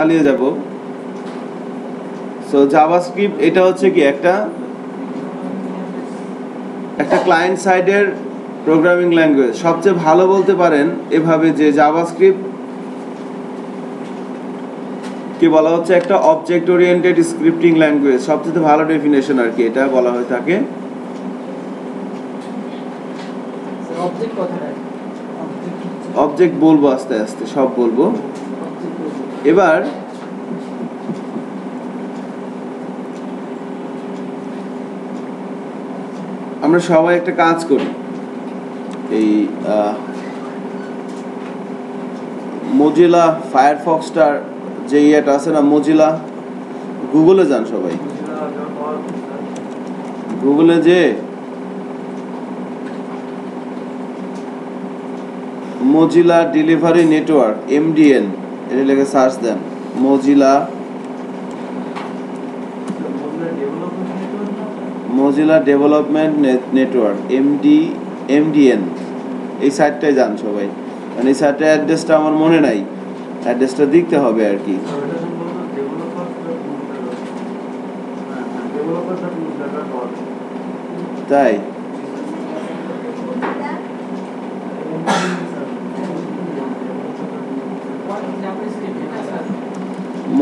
চালিয়ে যাব। So JavaScript এটা হচ্ছে কি একটা ক্লায়েন্ট সাইডের প্রোগ্রামিং ল্যাঙ্গুয়েজ। সবচেয়ে ভালো বলতে পারেন এভাবে যে জাভাস্ক্রিপ্ট কি বলা হচ্ছে একটা অবজেক্ট ওরিয়েন্টেড স্ক্রিপ্টিং ল্যাঙ্গুয়েজ। সবচেয়ে ভালো ডেফিনেশন আর কি এটা বলা হয়ে থাকে। অবজেক্ট বলবো আস্তে আস্তে সব বলবো। এবার আমরা সবাই একটা কাজ করি, এই মজিলা ফায়ারফক্সটার যে ইয়েটা আছে না, মজিলা, গুগলে যান সবাই, গুগলে যে মজিলা ডেলিভারি নেটওয়ার্ক MDN এটা লিখে সার্চ দেন। মজিলা ডেভেলপমেন্ট নেটওয়ার্ক MDN এই সাইটটায় যান সবাই। মানে এই সাইটের অ্যাড্রেসটা আমার মনে নাই, অ্যাড্রেসটা দেখতে হবে আর কি। তাই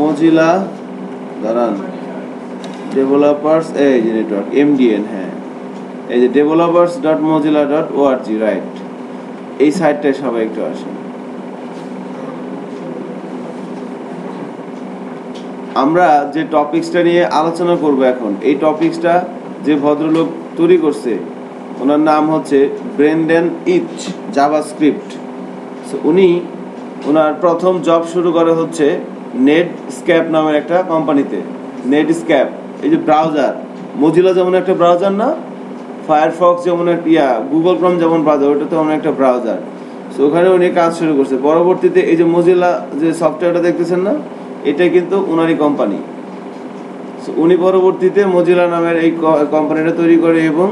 মজিলা দাঁড়ান, ডেভেলপার্স এই যে নেটওয়ার্ক MDN, হ্যাঁ এই যে developers.mozilla.org, রাইট। এই সাইটটায় সবাই একটু আসেন। আমরা যে টপিকসটা নিয়ে আলোচনা করব এখন, এই টপিকসটা যে ভদ্রলোক তৈরি করছে ওনার নাম হচ্ছে ব্রেন্ডন ইচ, জাভাস্ক্রিপ্ট। উনি ওনার প্রথম জব শুরু করে হচ্ছে নেটস্ক্যাপ নামের একটা কোম্পানিতে। নেটস্ক্যাপ এই যে ব্রাউজার, মজিলা যেমন একটা ব্রাউজার না, ফায়ারফক্স যেমন একটা গুগল ক্রোম যেমন ব্রাউজার, ওটা তো একটা ব্রাউজার। সো ওখানে উনি কাজ শুরু করছে। পরবর্তীতে এই যে মজিলা যে সফটওয়্যারটা দেখতেছেন না, এটা কিন্তু ওনারই কোম্পানি। সো উনি পরবর্তীতে মজিলা নামের এই কোম্পানিটা তৈরি করে এবং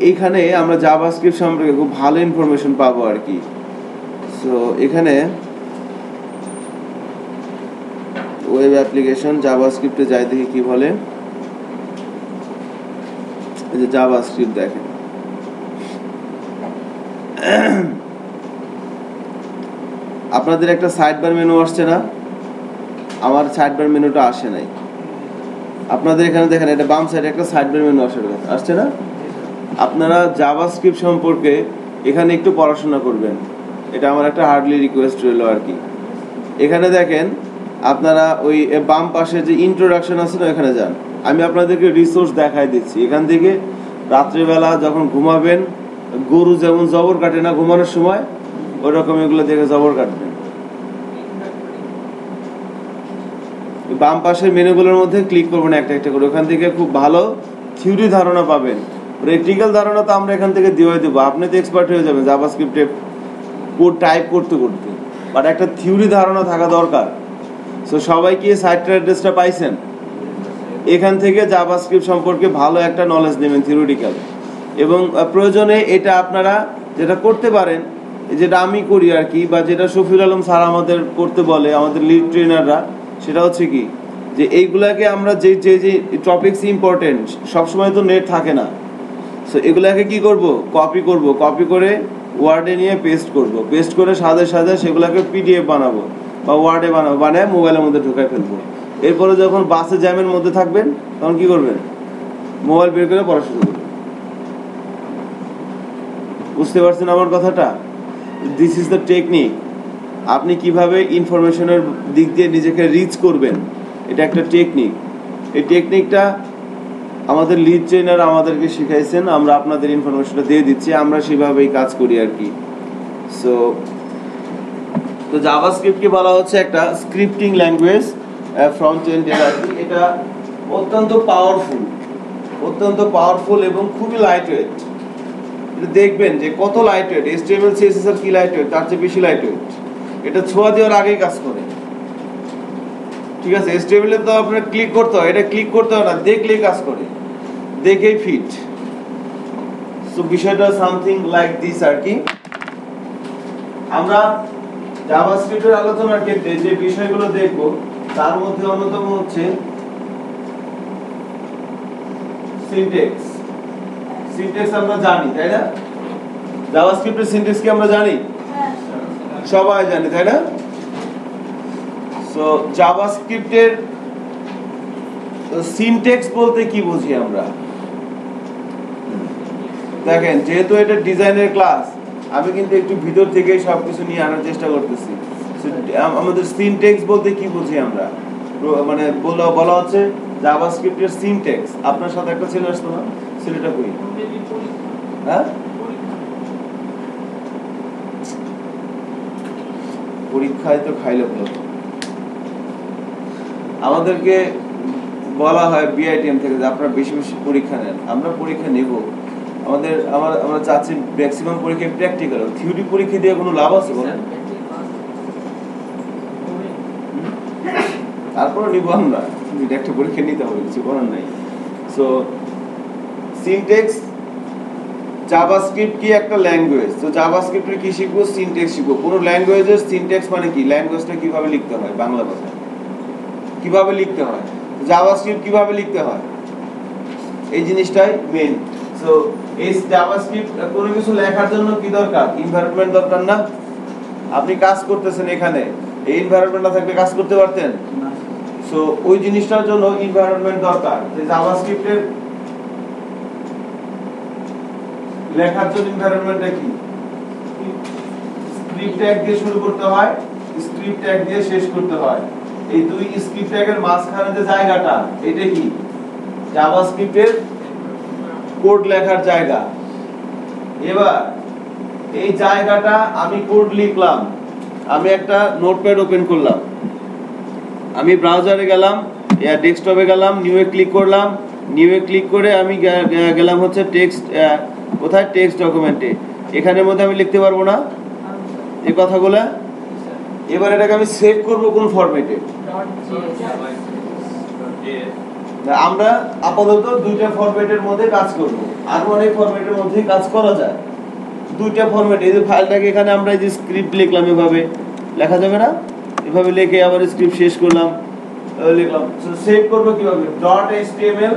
এইখানে আমরা জাভাস্ক্রিপ্ট সম্পর্কে খুব ভালো ইনফরমেশন পাবো আর কি। সো এখানে ওয়েব অ্যাপ্লিকেশন জাভাস্ক্রিপ্টে যাই, দেখি কি বলে। এই যে জাভাস্ক্রিপ্ট দেখেন, আপনাদের একটা সাইড বার মেনু আসছে না? আমার সাইড বার মেনুটা আসে নাই। আপনাদের এখানে দেখেন এটা বাম সাইডে একটা সাইড বার মেনু আসছে না? আপনারা জাভাস্ক্রিপ্ট সম্পর্কে এখানে একটু পড়াশোনা করবেন, এটা আমার একটা হার্ডলি রিকোয়েস্ট রইল আর কি। এখানে দেখেন আপনারা ওই বাম পাশে যে ইন্ট্রোডাকশন আছে না, এখানে যান। আমি আপনাদেরকে রিসোর্স দেখাই দিচ্ছি। এখান থেকে রাত্রিবেলা যখন ঘুমাবেন, গরু যেমন জবর কাটে না ঘুমানোর সময়, ওই রকম এগুলো দেখে জবর কাটবেন। বাম পাশের মেনুগুলোর মধ্যে ক্লিক করবেন একটা একটা করে, ওখান থেকে খুব ভালো থিওরি ধারণা পাবেন। প্র্যাকটিক্যাল ধারণা তো আমরা এখান থেকে দিয়ে দেবো, আপনি তো এক্সপার্ট হয়ে যাবেন জাভাস্ক্রিপ্টে কোড টাইপ করতে করতে, বাট একটা থিওরি ধারণা থাকা দরকার। সো সবাই কি সাইটের অ্যাড্রেসটা পাইছেন? এখান থেকে জাভাস্ক্রিপ্ট সম্পর্কে ভালো একটা নলেজ নেবেন থিওরিটিক্যাল। এবং প্রয়োজনে এটা আপনারা যেটা করতে পারেন, যেটা আমি করি আর কি, বা যেটা শফিউল আলম স্যার আমাদের করতে বলে, আমাদের লিড ট্রেনাররা, সেটা হচ্ছে কি যে এইগুলাকে আমরা যে যে যে টপিকস ইম্পর্টেন্ট, সবসময় তো নেট থাকে না। সো এগুলাকে কি করব, কপি করে ওয়ার্ডে নিয়ে পেস্ট করে সাথে সেগুলোকে PDF বানাবো বা ওয়ার্ডে বানায় মোবাইলের মধ্যে ঢুকাই ফেলবো। এরপরে যখন বাসে জ্যামের মধ্যে থাকবেন, তখন কি করবেন, মোবাইল বের করে পড়া শুরু করবেন। বুঝতে পারছেন আমার কথাটা? This is the technique. আপনি কিভাবে ইনফরমেশনের দিক দিয়ে নিজেকে রিচ করবেন, এটা একটা টেকনিক। এই টেকনিকটা আমাদের লিড ট্রেনার আমাদেরকে শিখাইছেন, আমরা আপনাদের ইনফরমেশনটা দিয়ে দিচ্ছি, আমরা সেভাবেই কাজ করি আর কি। সো তো জাভাস্ক্রিপ্টকে বলা হচ্ছে একটা স্ক্রিপ্টিং ল্যাঙ্গুয়েজ, ফ্রন্ট এন্ডের আর কি। এটা অত্যন্ত পাওয়ারফুল এবং খুবই লাইট ওয়েট। এটা দেখবেন যে কত লাইট ওয়েট। HTML CSS এর কি লাইট ওয়েট, তার চেয়ে বেশি লাইট ওয়েট। এটা ছোঁয়া দেওয়ার আগেই কাজ করে, ঠিক আছে? HTML এ তো আপনার ক্লিক করতে হয়, এটা ক্লিক করতে হয় না, দেখলেই কাজ করে, দেখেই ফিট। সো বিষয়টা সামথিং লাইক দিস আর কি। আমরা জাভাস্ক্রিপ্টের আলোচনার ক্ষেত্রে যে বিষয়গুলো দেখব তার মধ্যে অন্যতম হচ্ছে সিনট্যাক্স। সিনট্যাক্স আমরা জানি, তাই না? জাভাস্ক্রিপ্টের সিনট্যাক্স কি আমরা জানি? সবাই জানি, তাই না? সো জাভাস্ক্রিপ্টের সিনট্যাক্স বলতে কি বুঝি আমরা? দেখেন, যেহেতু এটা ডিজাইনের ক্লাস, আমি কিন্তু একটু ভিতর থেকে সবকিছু নিয়ে আনার চেষ্টা করতেছি। আমাদের সিনট্যাক্স বলতে কি বুঝি আমরা? মানে বলা হচ্ছে জাভাস্ক্রিপ্টের সিনট্যাক্স। আপনার সাথে একটা ছেলে আসতো না, ছেলেটা কই? হ্যাঁ, পরীক্ষায় তো খাইলে বলো। আমাদেরকে বলা হয় বিআইটিএম থেকে যে আপনারা বেশি বেশি পরীক্ষা নেন। আমরা পরীক্ষা নেব, আমরা চাচ্ছি ম্যাক্সিমাম পরীক্ষা প্র্যাকটিক্যাল। থিওরি পরীক্ষা দিয়ে কোনো লাভ আছে বলেন? তারপর নিব আমরা, একটা পরীক্ষা নিতে হবে, কিছু করার নাই। সো সিনট্যাক্স, জাভাস্ক্রিপ্ট কি একটা ল্যাঙ্গুয়েজ, তো জাভাস্ক্রিপ্টের কি শিখবো? সিনট্যাক্স শিখবো। কোনো ল্যাঙ্গুয়েজের সিনট্যাক্স মানে কি? ল্যাঙ্গুয়েজটা কিভাবে লিখতে হয়, বাংলা ভাষায় কিভাবে লিখতে হয়, জাভাস্ক্রিপ্ট কিভাবে লিখতে হয়, এই জিনিসটাই মেইন। সো এই জাভাস্ক্রিপ্ট কোনো কিছু লেখার জন্য কি দরকার? এনভায়রনমেন্ট দরকার না? আপনি কাজ করতেছেন এখানে, এই এনভায়রনমেন্ট না থাকলে কাজ করতে পারতেন? সো ওই জিনিসটার জন্য এনভায়রনমেন্ট দরকার। যে জাভাস্ক্রিপ্টের লেখার জন্য এনভায়রনমেন্টটা কি? স্ক্রিপ্ট ট্যাগ দিয়ে শুরু করতে হয়, স্ক্রিপ্ট ট্যাগ দিয়ে শেষ করতে হয়। এই দুই স্ক্রিপ্ট ট্যাগের মাঝখানে যে জায়গাটা, এটা কি? জাভাস্ক্রিপ্টের কোড লেখার জায়গা। এবার এই জায়গাটা আমি কোড লিখলাম, আমি একটা নোটপ্যাড ওপেন করলাম, আমি ব্রাউজারে গেলাম, ডেস্কটপে গেলাম, নিউয়ে ক্লিক করলাম, নিউয়ে ক্লিক করে আমি গেলাম হচ্ছে টেক্সট, কোথায়? টেক্সট ডকুমেন্টে। এখানের মধ্যে আমি লিখতে পারবো না এই কথাগুলো। এবার এটাকে আমি সেভ করব কোন ফরম্যাটে? আমরা আপাতত দুইটা ফরম্যাটের মধ্যে কাজ করব, আর অনেক ফরম্যাটের মধ্যে কাজ করা যায়। দুইটা ফরম্যাট, এই যে ফাইলটাকে এখানে আমরা এই যে স্ক্রিপ্ট লিখলাম, এভাবে লেখা যাবে না? এভাবে লিখে আবার স্ক্রিপ্ট শেষ করলাম, লিখলাম। সো সেভ করব কিভাবে? .html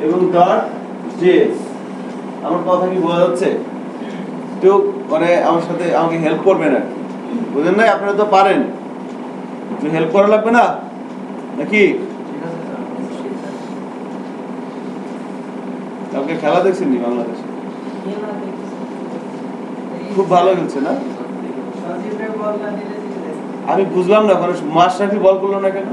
এবং .js। আমার কথা কি বোঝা যাচ্ছে? কেউ মানে আমার সাথে আমাকে হেল্প করবে না, বুঝেন না? আপনারা তো পারেন, হেল্প করা লাগবে না নাকি? কালকে খেলা দেখছেন নি বাংলাদেশে? খুব ভালো খেলছে না? আমি বুঝলাম না, মানে মাশরাফি বল করলো না কেন?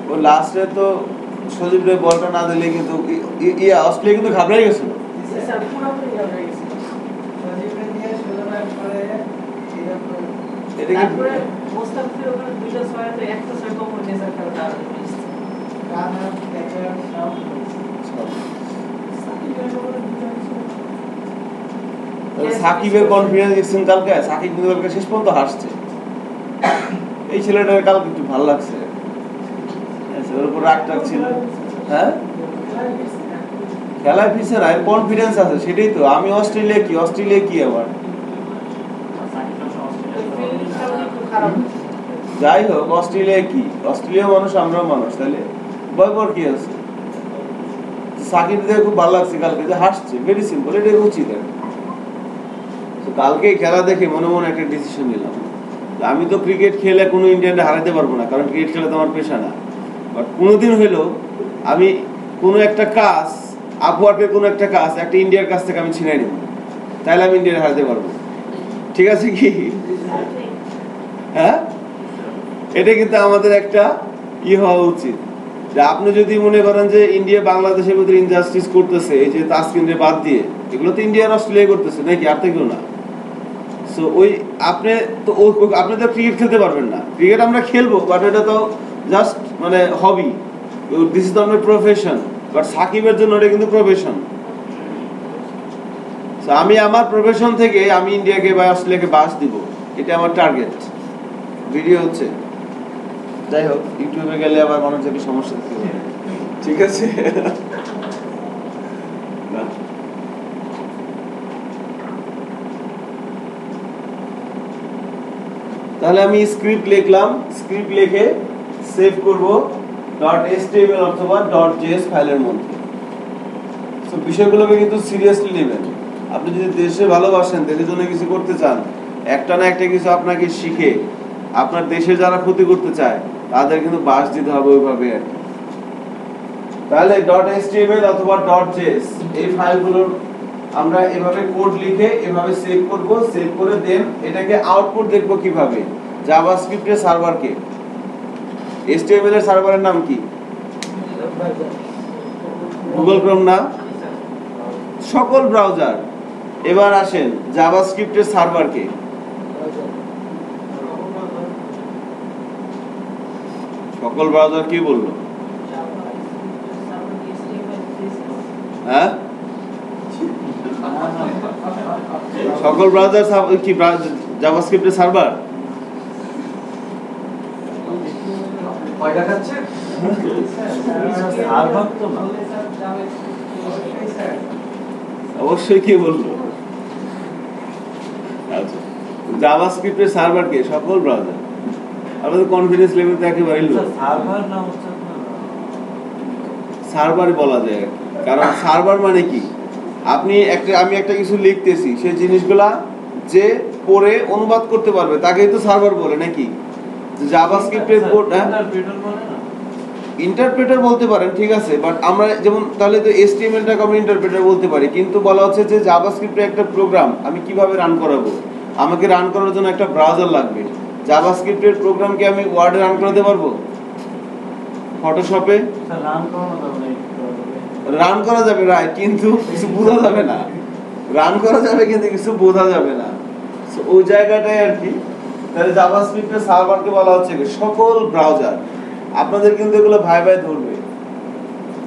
ও লাস্টে তো সজীব রে বলটা না দিলে কিন্তু অস্ট্রেলিয়া কিন্তু ঘাবড়াই গেছিল। সাকিবের কনফিডেন্স দেখছেন কালকে? সাকিব কিন্তু কালকে শেষ পর্যন্ত হাসছে। এই ছেলেটার কালকে একটু ভালো লাগছে, ওর উপর রাগ টাগ ছিল। হ্যাঁ, খেলায় ফিরছে না, এর কনফিডেন্স আছে, সেটাই তো। আমি অস্ট্রেলিয়া কি আবার যাই হোক, অস্ট্রেলিয়া মানুষ, আমরাও মানুষ, তাহলে ভয় পর কি আছে? সাকিব দেখে খুব ভালো লাগছে কালকে, যে হাসছে, ভেরি সিম্পল, এটাই উচিত। কালকে খেলা দেখে মনে মনে একটা ডিসিশন নিলাম, আমি তো ক্রিকেট খেলে কোনো ইন্ডিয়ানকে হারাতে পারবো না, কারণ ক্রিকেট খেলা তো আমার পেশা না। বাট কোনোদিন হইলো আমি কোনো একটা কাজ, আপওয়ার্কের কোনো একটা কাজ একটা ইন্ডিয়ার কাছ থেকে আমি ছিনাই নেব, তাহলে আমি ইন্ডিয়ার হারাতে পারবো। ঠিক আছে কি? হ্যাঁ, এটা কিন্তু আমাদের একটা হওয়া উচিত। যে আপনি যদি মনে করেন যে ইন্ডিয়া বাংলাদেশের মধ্যে ইনজাস্টিস করতেছে, এই যে তাসকিনরে বাদ দিয়ে, এগুলো তো ইন্ডিয়ার অস্ট্রেলিয়া করতেছে নাকি, আর তো কেউ না। সো ওই আপনি তো ক্রিকেট খেলতে পারবেন না। ক্রিকেট আমরা খেলবো, বাট এটা তো জাস্ট মানে hobby, this is not profession. But সাকিবের জন্য এটা কিন্তু প্রফেশন। আমি আমার প্রফেশন থেকে আমি ইন্ডিয়াকে বা অস্ট্রেলিয়াকে বাস দিব, এটা আমার টার্গেট। ভিডিও হচ্ছে, যাই হোক, ইউটিউবে গেলে আবার মানুষের সমস্যা ঠিক আছে? না তাহলে আমি স্ক্রিপ্ট লিখলাম, স্ক্রিপ্ট লিখে সেভ করব .html অথবা .js ফাইলের মধ্যে। সো বিষয়গুলোকে কিন্তু সিরিয়াসলি নেবেন। আপনি যদি দেশে ভালোবাসেন, দেশের জন্য কিছু করতে চান, একটা না একটা কিছু আপনাকে শিখে আপনার দেশে যারা ক্ষতি করতে চায় তাদের কিন্তু বাস দিতে হবে ওইভাবে আর কি। তাহলে .html অথবা .js এই ফাইলগুলোর আমরা এভাবে কোড লিখে এভাবে সেভ করব, সেভ করে দেন এটাকে আউটপুট দেখব কিভাবে। জাভাস্ক্রিপ্টের সার্ভারকে, HTML এর সার্ভারের নাম কি? গুগল ক্রোম না? সকল ব্রাউজার। এবার আসেন জাভাস্ক্রিপ্টের সার্ভারকে, সকল ব্রাউজার কি বললো? হ্যাঁ, সকল ব্রাউজার কি জাভাস্ক্রিপ্টের সার্ভার? অবশ্যই কি বললো? আচ্ছা, জাভাস্ক্রিপ্টের সার্ভার কে? সকল ব্রাউজার। আপনাদের কনফিডেন্স লেভেল তো একেবারে লো। সার্ভার নাম হচ্ছে সার্ভারই বলা যায়, কারণ সার্ভার মানে কি, আমি একটা কিছু লিখতেছি, সেই জিনিসগুলা যে পড়ে অনুবাদ করতে পারবে তাকেই তো সার্ভার বলে নাকি? জাভাস্ক্রিপ্টের কোড ইন্টারপ্রেটার বলতে পারেন, ঠিক আছে, বাট আমরা যেমন তাহলে তো HTML টাকে আমরা ইন্টারপ্রেটার বলতে পারি, কিন্তু বলা হচ্ছে যে জাভাস্ক্রিপ্টের একটা প্রোগ্রাম আমি কিভাবে রান করাবো, আমাকে রান করার জন্য একটা ব্রাউজার লাগবে। জাভাস্ক্রিপ্টের প্রোগ্রাম কি আমি ওয়ার্ডে রান করাতে পারবো? ফটোশপে রান করা যাবে, রাইট, কিন্তু কিছু বোঝা যাবে না। রান করা যাবে কিন্তু কিছু বোঝা যাবে না, ওই জায়গাটাই আর কি। তাহলে জাভাস্ক্রিপ্টের সার্ভারকে বলা হচ্ছে সকল ব্রাউজার। আপনাদের কিন্তু এগুলো ভাই ভাই ধরবে,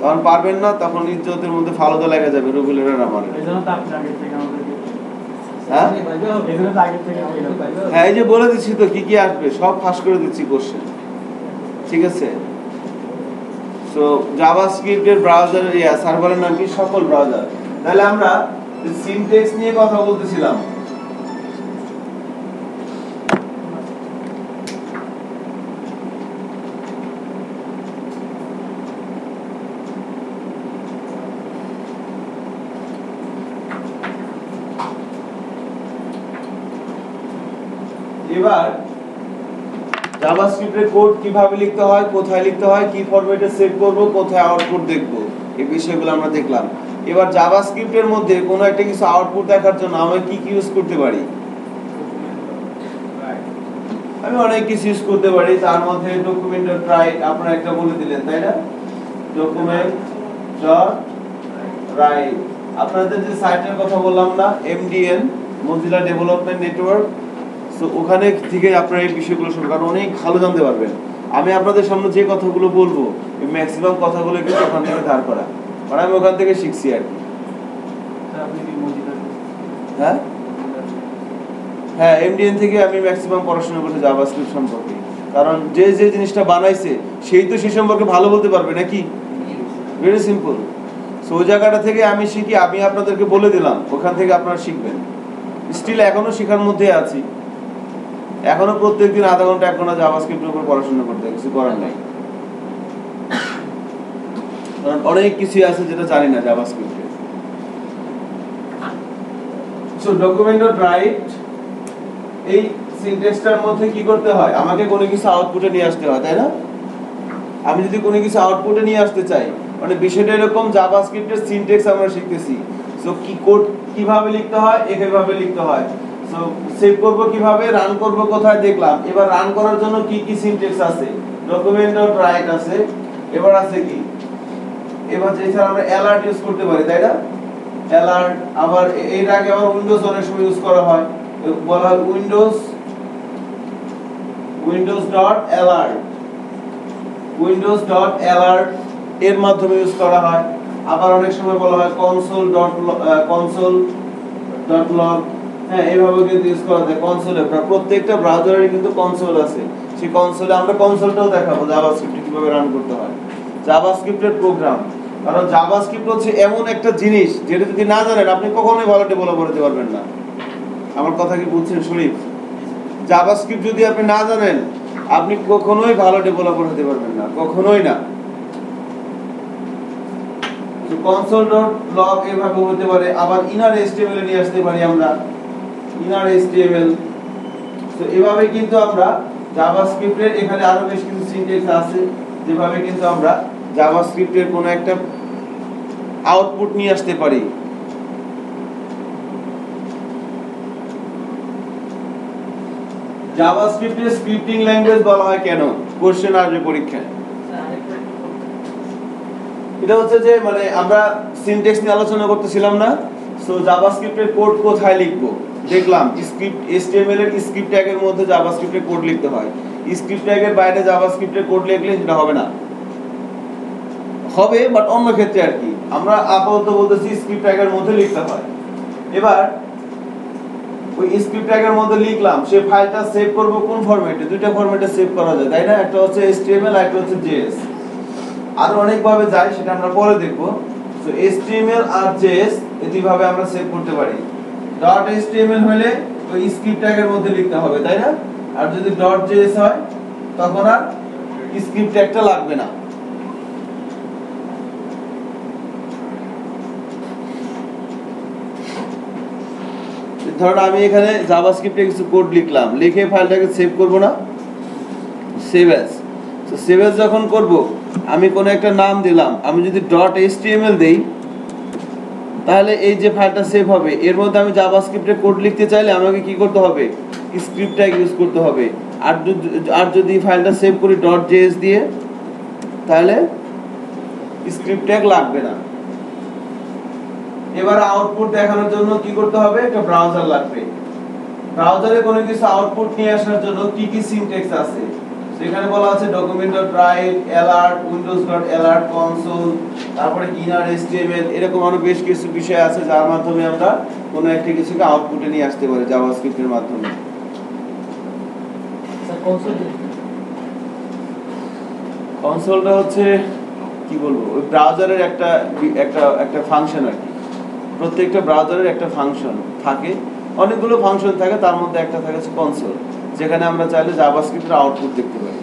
তখন পারবেন না, তখন ইজ্জতের মধ্যে ফালুদা লেগে যাবে রুবেলের আর আমার। হ্যাঁ, এই যে বলে দিচ্ছি তো কি কি আসবে, সব ফাঁস করে দিচ্ছি কোশ্চেন, ঠিক আছে? সো জাভাস্ক্রিপ্টের ব্রাউজার সার্ভারের নাম কি? সকল ব্রাউজার। তাহলে আমরা সিনট্যাক্স নিয়ে কথা বলতেছিলাম। এবার জাভাস্ক্রিপ্টের কোড কিভাবে লিখতে হয়, কোথায় লিখতে হয়, কি ফরম্যাটে সেভ করব, কোথায় আউটপুট দেখব, এই বিষয়গুলো আমরা দেখলাম। এবার জাভাস্ক্রিপ্টের মধ্যে কোনো একটা কিছু আউটপুট দেখার জন্য আমরা কি কি ইউজ করতে পারি? আমি অনেক কিছু ইউজ করতে পারি, তার মধ্যে document.write আপনারা একটা বলে দিলেন, তাই না? document.write আপনাদের যে সাইটের কথা বললাম না, MDN Mozilla development network, so ওখানে থেকে আপনারা এই বিষয়গুলো শুনুন, কারণ অনেক ভালো জানতে পারবেন। আমি আপনাদের সামনে যে কথাগুলো বলবো এই ম্যাক্সিমাম কথাগুলো কিন্তু ওখান থেকে ধার করা, কারণ আমি ওখান থেকে শিখছি আর কি। হ্যাঁ হ্যাঁ, MDN থেকে আমি ম্যাক্সিমাম পড়াশোনা করছি জাভাস্ক্রিপ্ট সম্পর্কে, কারণ যে যে জিনিসটা বানাইছে সেই তো সেই সম্পর্কে ভালো বলতে পারবে নাকি? Very simple. সো ওই জায়গাটা থেকে আমি শিখি, আমি আপনাদেরকে বলে দিলাম, ওখান থেকে আপনারা শিখবেন। স্টিল এখনো শেখার মধ্যে আছি, এখনো প্রত্যেকদিন আধা ঘন্টা 1 ঘন্টা জাভাস্ক্রিপ্টের উপর পড়াশোনা করতে, কিছু করার নাই, কারণ অনেক কিছু আছে যেটা জানি না জাভাস্ক্রিপ্টে। সো document.write এই সিনট্যাক্সটার মধ্যে কি করতে হয়, আমাকে কোনো কিছু আউটপুটে নিয়ে আসতে হয়, তাই না? আমি যদি কোনো কিছু আউটপুটে নিয়ে আসতে চাই, মানে বিষয়টা এরকম, জাভাস্ক্রিপ্টের সিনট্যাক্স আমরা শিখতেছি। সো কি কোড কিভাবে লিখতে হয়, এইভাবে লিখতে হয়। সো সেভ করব কিভাবে, রান করব কোথায়, দেখলাম। এবার রান করার জন্য কি কি সিনট্যাক্স আছে? document.write আছে, এবার আছে কি, এবার যেটা আমরা অ্যালার্ট ইউজ করতে পারি, তাই না? অ্যালার্ট, আবার এর আগে আবার উইন্ডোজ অনেক সময় ইউজ করা হয়, বলা হয় windows.alert, windows.alert এর মাধ্যমে ইউজ করা হয়। আবার অনেক সময় বলা হয় console.log, হ্যাঁ এইভাবে কিন্তু ইউজ করা যায়। কনসোলে প্রত্যেকটা ব্রাউজারের কিন্তু কনসোল আছে, সেই কনসোলে আমরা কনসোলটাও দেখাবো জাভাস্ক্রিপ্ট কিভাবে রান করতে হয়। জাভাস্ক্রিপ্টের প্রোগ্রাম। কারণ জাভাস্ক্রিপ্ট হচ্ছে এমন একটা জিনিস যেটা যদি না জানেন আপনি কখনোই ভালো ডেভেলপার হতে পারবেন না। আমার কথা কি বুঝছেন শরীফ? জাভাস্ক্রিপ্ট যদি আপনি না জানেন আপনি কখনোই ভালো ডেভেলপার হতে পারবেন না, কখনোই না। তো console.log এভাবে হতে পারে, আবার ইনার HTML এ নিয়ে আসতে পারি আমরা, ইনার HTML। তো এভাবে কিন্তু আমরা জাভাস্ক্রিপ্টের এখানে আরো বেশ কিছু সিনট্যাক্স আছে যেভাবে কিন্তু আমরা জাভাস্ক্রিপ্টের কোনো একটা আউটপুট নিয়ে আসতে পারি। জাভাস্ক্রিপ্টের স্ক্রিপ্টিং ল্যাঙ্গুয়েজ বলা হয় কেন? কোশ্চেন আসবে পরীক্ষায়। এটা হচ্ছে যে মানে আমরা সিনট্যাক্স নিয়ে আলোচনা করতেছিলাম না, সো জাভাস্ক্রিপ্টের কোড কোথায় লিখবো দেখলাম স্ক্রিপ্ট HTML এর স্ক্রিপ্ট ট্যাগের মধ্যে জাভাস্ক্রিপ্টের কোড লিখতে হয়। স্ক্রিপ্ট ট্যাগের বাইরে জাভাস্ক্রিপ্টের কোড লিখলে সেটা হবে না, হবে বাট অন্য ক্ষেত্রে আর কি। আমরা আপাতত বলতেছি স্ক্রিপ্ট ট্যাগের মধ্যে লিখতে হয়। এবার ওই স্ক্রিপ্ট ট্যাগের মধ্যে লিখলাম, সেই ফাইলটা সেভ করব কোন ফরম্যাটে? দুইটা ফরম্যাটে সেভ করা যায় তাই না, একটা হচ্ছে HTML আর একটা হচ্ছে JS। আরো অনেক ভাবে যায় সেটা আমরা পরে দেখব। সো HTML আর JS এই দুইভাবে আমরা সেভ করতে পারি। .html হলে ওই স্ক্রিপ্ট ট্যাগের মধ্যে লিখতে হবে তাই না, আর যদি .js হয় তখন আর স্ক্রিপ্ট ট্যাগটা লাগবে না। ধরুন আমি এখানে জাভাস্ক্রিপ্টে কিছু কোড লিখলাম, লিখে ফাইলটাকে সেভ করব না, সেভ অ্যাজ। তো সেভ অ্যাজ যখন করব আমি কোনো একটা নাম দিলাম, আমি যদি .html দেই তাহলে এই যে ফাইলটা সেভ হবে এর মধ্যে আমি জাভাস্ক্রিপ্টে কোড লিখতে চাইলে আমাকে কি করতে হবে? স্ক্রিপ্ট ট্যাগ ইউজ করতে হবে। আর যদি ফাইলটা সেভ করি .js দিয়ে তাহলে স্ক্রিপ্ট ট্যাগ লাগবে না। এবার আউটপুট দেখানোর জন্য কি করতে হবে? একটা ব্রাউজার লাগবে। ব্রাউজারে কোনো কিছু আউটপুট নিয়ে আসার জন্য কি কি সিনট্যাক্স আছে সেখানে বলা আছে document.write, alert, windows.alert, console, তারপরে inner HTML, এরকম আরো বেশ কিছু বিষয় আছে যার মাধ্যমে আমরা কোনো একটা কিছুকে আউটপুটে নিয়ে আসতে পারি জাভাস্ক্রিপ্টের মাধ্যমে। কনসোলটা হচ্ছে কি বলবো, ওই ব্রাউজারের একটা একটা একটা ফাংশন আর কি। প্রত্যেকটা ব্রাউজারের একটা ফাংশন থাকে, অনেকগুলো ফাংশন থাকে, তার মধ্যে একটা থাকে কনসোল, যেখানে আমরা চাইলে জাভাস্ক্রিপ্টের আউটপুট দেখতে পারি।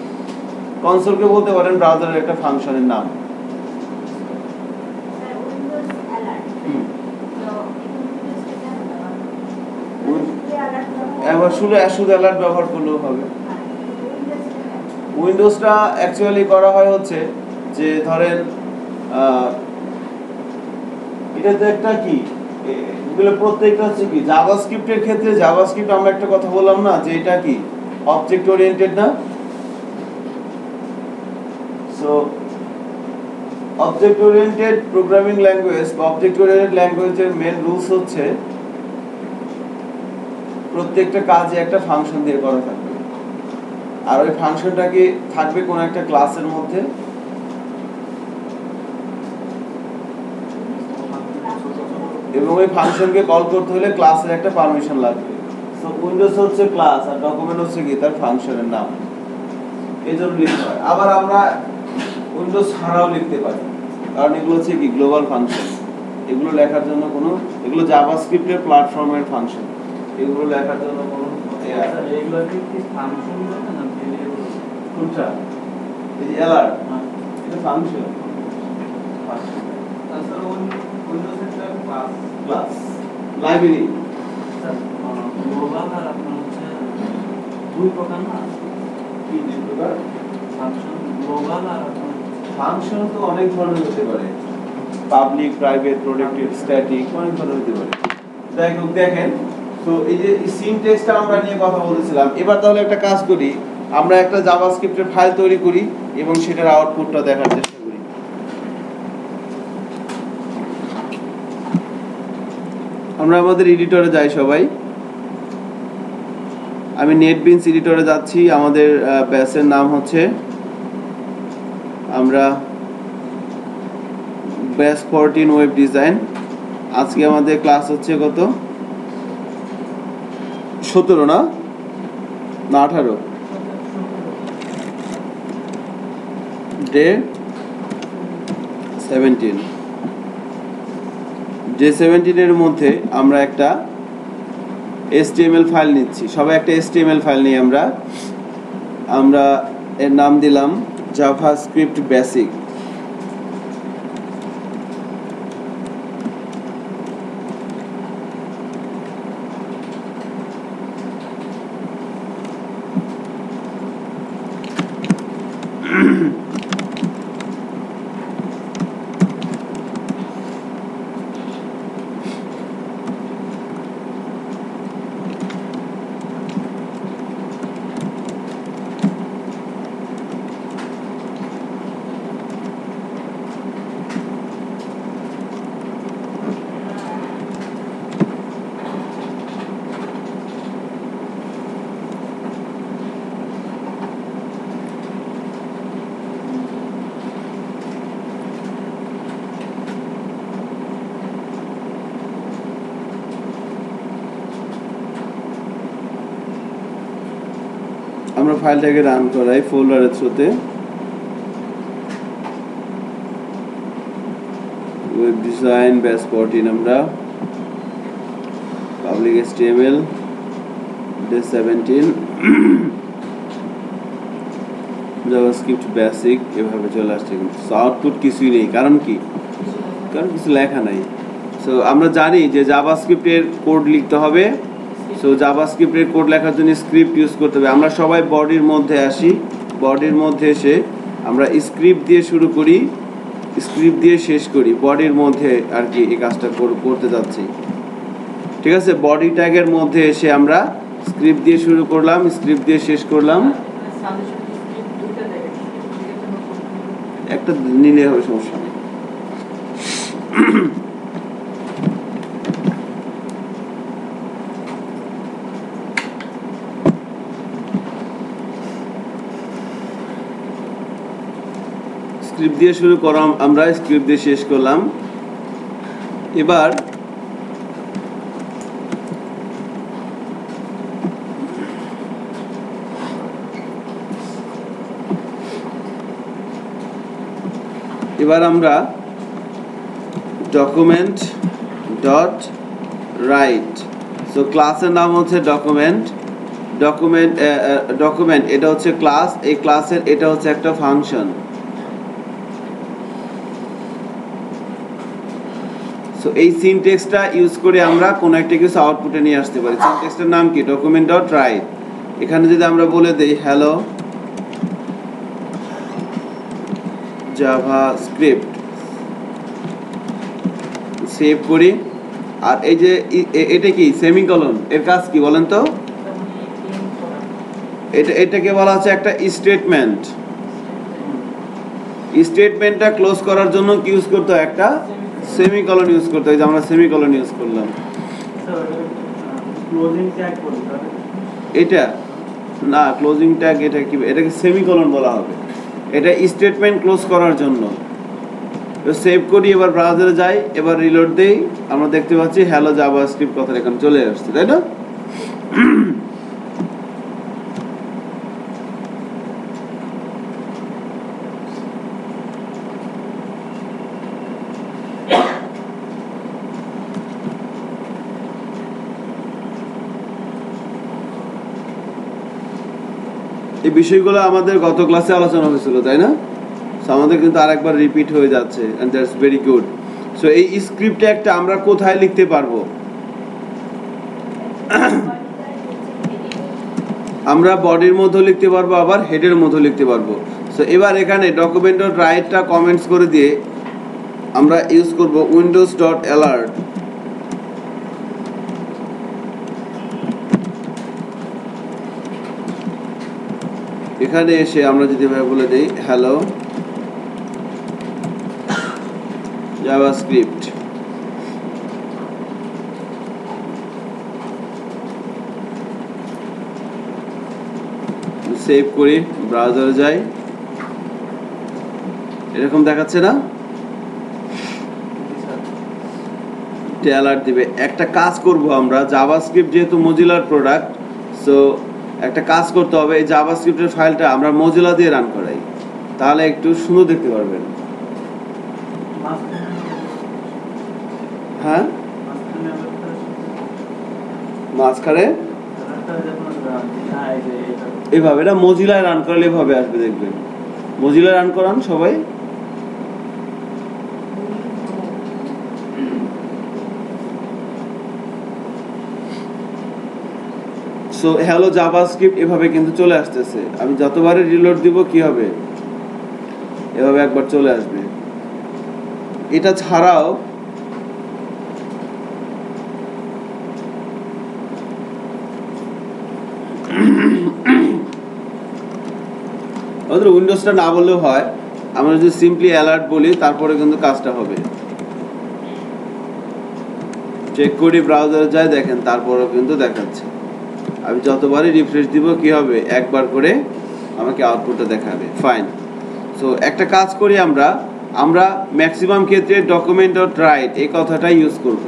কনসোলকে বলতে পারেন ব্রাউজারের একটা ফাংশনের নাম। এবার শুধু অ্যালার্ট ব্যবহার করলেও হবে। উইন্ডোজটা অ্যাকচুয়ালি করা হয় হচ্ছে যে ধরেন এটাতে একটা কি এগুলো প্রত্যেকটা হচ্ছে কি জাভাস্ক্রিপ্টের ক্ষেত্রে, জাভাস্ক্রিপ্ট আমরা একটা কথা বললাম না যে এটা কি অবজেক্ট ওরিয়েন্টেড না। So object oriented programming language বা অবজেক্ট ওরিয়েন্টেড ল্যাঙ্গুয়েজের মেইন রুলস হচ্ছে প্রত্যেকটা কাজে একটা ফাংশন দিয়ে করা থাকবে, আর ওই ফাংশনটাকে থাকবে কোন একটা ক্লাসের মধ্যে, এবং ওই ফাংশনকে কল করতে হলে ক্লাসের একটা পারমিশন লাগবে। সো উইন্ডোজ হচ্ছে ক্লাস আর ডকুমেন্ট হচ্ছে কি তার ফাংশনের নাম, এজন্য লিখতে হয়। আবার আমরা উইন্ডোজ ছাড়াও লিখতে পারি, কারণ এগুলো হচ্ছে কি গ্লোবাল ফাংশন। এগুলো লেখার জন্য কোনো, এগুলো জাভাস্ক্রিপ্টের প্ল্যাটফর্মের ফাংশন, এগুলো লেখার জন্য কোনো রেগুলার কি ফাংশন বলতে না ভেরিয়েবল কোনটা? এই যে অ্যালার্ট এটা ফাংশন। তাছাড়া উইন্ডোজের ক্লাস লাইব্রেরি গ্লোবাল আর আপনার হচ্ছে দুই প্রকার না, কি দুই প্রকার? ফাংশন গ্লোবাল আর আপনার ফাংশন তো অনেক ধরনের হতে পারে, পাবলিক, প্রাইভেট, প্রোটেক্টেড, স্ট্যাটিক, অনেক ধরনের হতে পারে। যাই হোক দেখেন, তো এই যে সিনট্যাক্সটা আমরা নিয়ে কথা বলেছিলাম। এবার তাহলে একটা কাজ করি, আমরা একটা জাভাস্ক্রিপ্টের ফাইল তৈরি করি এবং সেটার আউটপুটটা দেখার চেষ্টা করি। আমরা আমাদের এডিটরে যাই সবাই। আমি নেটবিনস এডিটরে যাচ্ছি। আমাদের ব্যাচের নাম হচ্ছে, আমরা ব্যাচ 14 ওয়েব ডিজাইন। আজকে আমাদের ক্লাস হচ্ছে কত? 17 না 18 ডে 17 যে 17 এর মধ্যে আমরা একটা HTML ফাইল নিচ্ছি সবাই একটা HTML ফাইল নিয়ে আমরা এর নাম দিলাম জাভাস্ক্রিপ্ট বেসিক আমরা ফাইলটাকে রান করাই ফোল্ডারের থ্রুতে ওয়েব ডিজাইন ব্যাস 14 আমরা public HTML day 17 JavaScript basic এভাবে চলে আসছে কিন্তু আউটপুট কিছুই নেই কারণ কিছু লেখা নাই সো আমরা জানি যে জাভাস্ক্রিপ্টের কোড লিখতে হবে সো জাভাস্ক্রিপ্টের কোড লেখার জন্য স্ক্রিপ্ট ইউজ করতে হবে আমরা সবাই বডির মধ্যে আসি বডির মধ্যে এসে আমরা স্ক্রিপ্ট দিয়ে শুরু করি স্ক্রিপ্ট দিয়ে শেষ করি বডির মধ্যে আর কি এই কাজটা করতে যাচ্ছি ঠিক আছে বডি ট্যাগের মধ্যে এসে আমরা স্ক্রিপ্ট দিয়ে শুরু করলাম স্ক্রিপ্ট দিয়ে শেষ করলাম একটা নিলে হবে সমস্যা নেই স্ক্রিপ্ট দিয়ে শুরু করলাম আমরা স্ক্রিপ্ট দিয়ে শেষ করলাম এবার আমরা ডকুমেন্ট ডট রাইট সো ক্লাসের নাম হচ্ছে ডকুমেন্ট এটা হচ্ছে ক্লাস এই ক্লাসের এটা হচ্ছে একটা ফাংশন সো এই সিনট্যাক্সটা ইউজ করে আমরা কোন একটা কিছু আউটপুটে নিয়ে আসতে পারি সিনট্যাক্সটার নাম কি ডকুমেন্ট ডট রাইট এখানে যদি আমরা বলে দেই হ্যালো জাভাস্ক্রিপ্ট সেভ করি আর এই যে এটা কি সেমিকোলন এর কাজ কি বলেন তো এটাকে বলা হচ্ছে একটা স্টেটমেন্টটা ক্লোজ করার জন্য কি ইউজ করতে হয় একটা সেমিকোলন ইউজ করতে হয় যে আমরা সেমিকোলন ইউজ করলাম ক্লোজিং ট্যাগ বলতে এটা না ক্লোজিং ট্যাগ এটা কি এটাকে সেমিকোলন বলা হবে এটা স্টেটমেন্ট ক্লোজ করার জন্য সেভ করি এবার ব্রাউজারে যাই এবার রিলোড দেই আমরা দেখতে পাচ্ছি হ্যালো জাভাস্ক্রিপ্ট কথা এখানে চলে আসছে তাই না এই বিষয়গুলো আমাদের গত ক্লাসে আলোচনা হয়েছিল তাই না সো আমাদের কিন্তু আরেকবার রিপিট হয়ে যাচ্ছে and that's very good so এই স্ক্রিপ্ট একটা আমরা কোথায় লিখতে পারবো আমরা বডির মধ্যে লিখতে পারবো আবার হেডের মধ্যে লিখতে পারবো সো এবার এখানে ডকুমেন্ট ডট রাইটটা কমেন্টস করে দিয়ে আমরা ইউজ করব উইন্ডোজ ডট অ্যালার্ট এখানে এসে আমরা যদি ভাবে বলে দেই হ্যালো জাভাস্ক্রিপ্ট সেভ করি ব্রাউজারে যাই এরকম দেখাচ্ছে না অ্যালার্ট দিবে একটা কাজ করব আমরা জাভাস্ক্রিপ্ট যেহেতু মজিলার প্রোডাক্ট সো একটা কাজ করতে হবে এই জাভাস্ক্রিপ্টের ফাইলটা আমরা মজিলা দিয়ে রান করাই তাহলে একটু সুন্দর দেখতে পারবেন হ্যাঁ মাঝখানে আবার মাঝখানে একটা যখন হ্যাঁ এই যে এটা এভাবে, এটা মজিলায় রান করলে এভাবে আসবে, দেখবেন। মজিলায় রান করান সবাই। সো হ্যালো জাভাস্ক্রিপ্ট এভাবে কিন্তু চলে আসতেছে। আমি যতবারই রিলোড দিব কি হবে, এভাবে একবার চলে আসবে। এটা ছাড়াও আমাদের উইন্ডোজটা না বললেও হয়, আমরা যদি সিম্পলি অ্যালার্ট বলি তারপরে কিন্তু কাজটা হবে। চেক করি ব্রাউজারে যায়, দেখেন তারপরেও কিন্তু দেখাচ্ছে। আমি যতবারই রিফ্রেশ দিব কি হবে, একবার করে আমাকে আউটপুটটা দেখাবে। ফাইন। সো একটা কাজ করি, আমরা ম্যাক্সিমাম ক্ষেত্রে ডকুমেন্ট ডট রাইট এই কথাটাই ইউজ করব।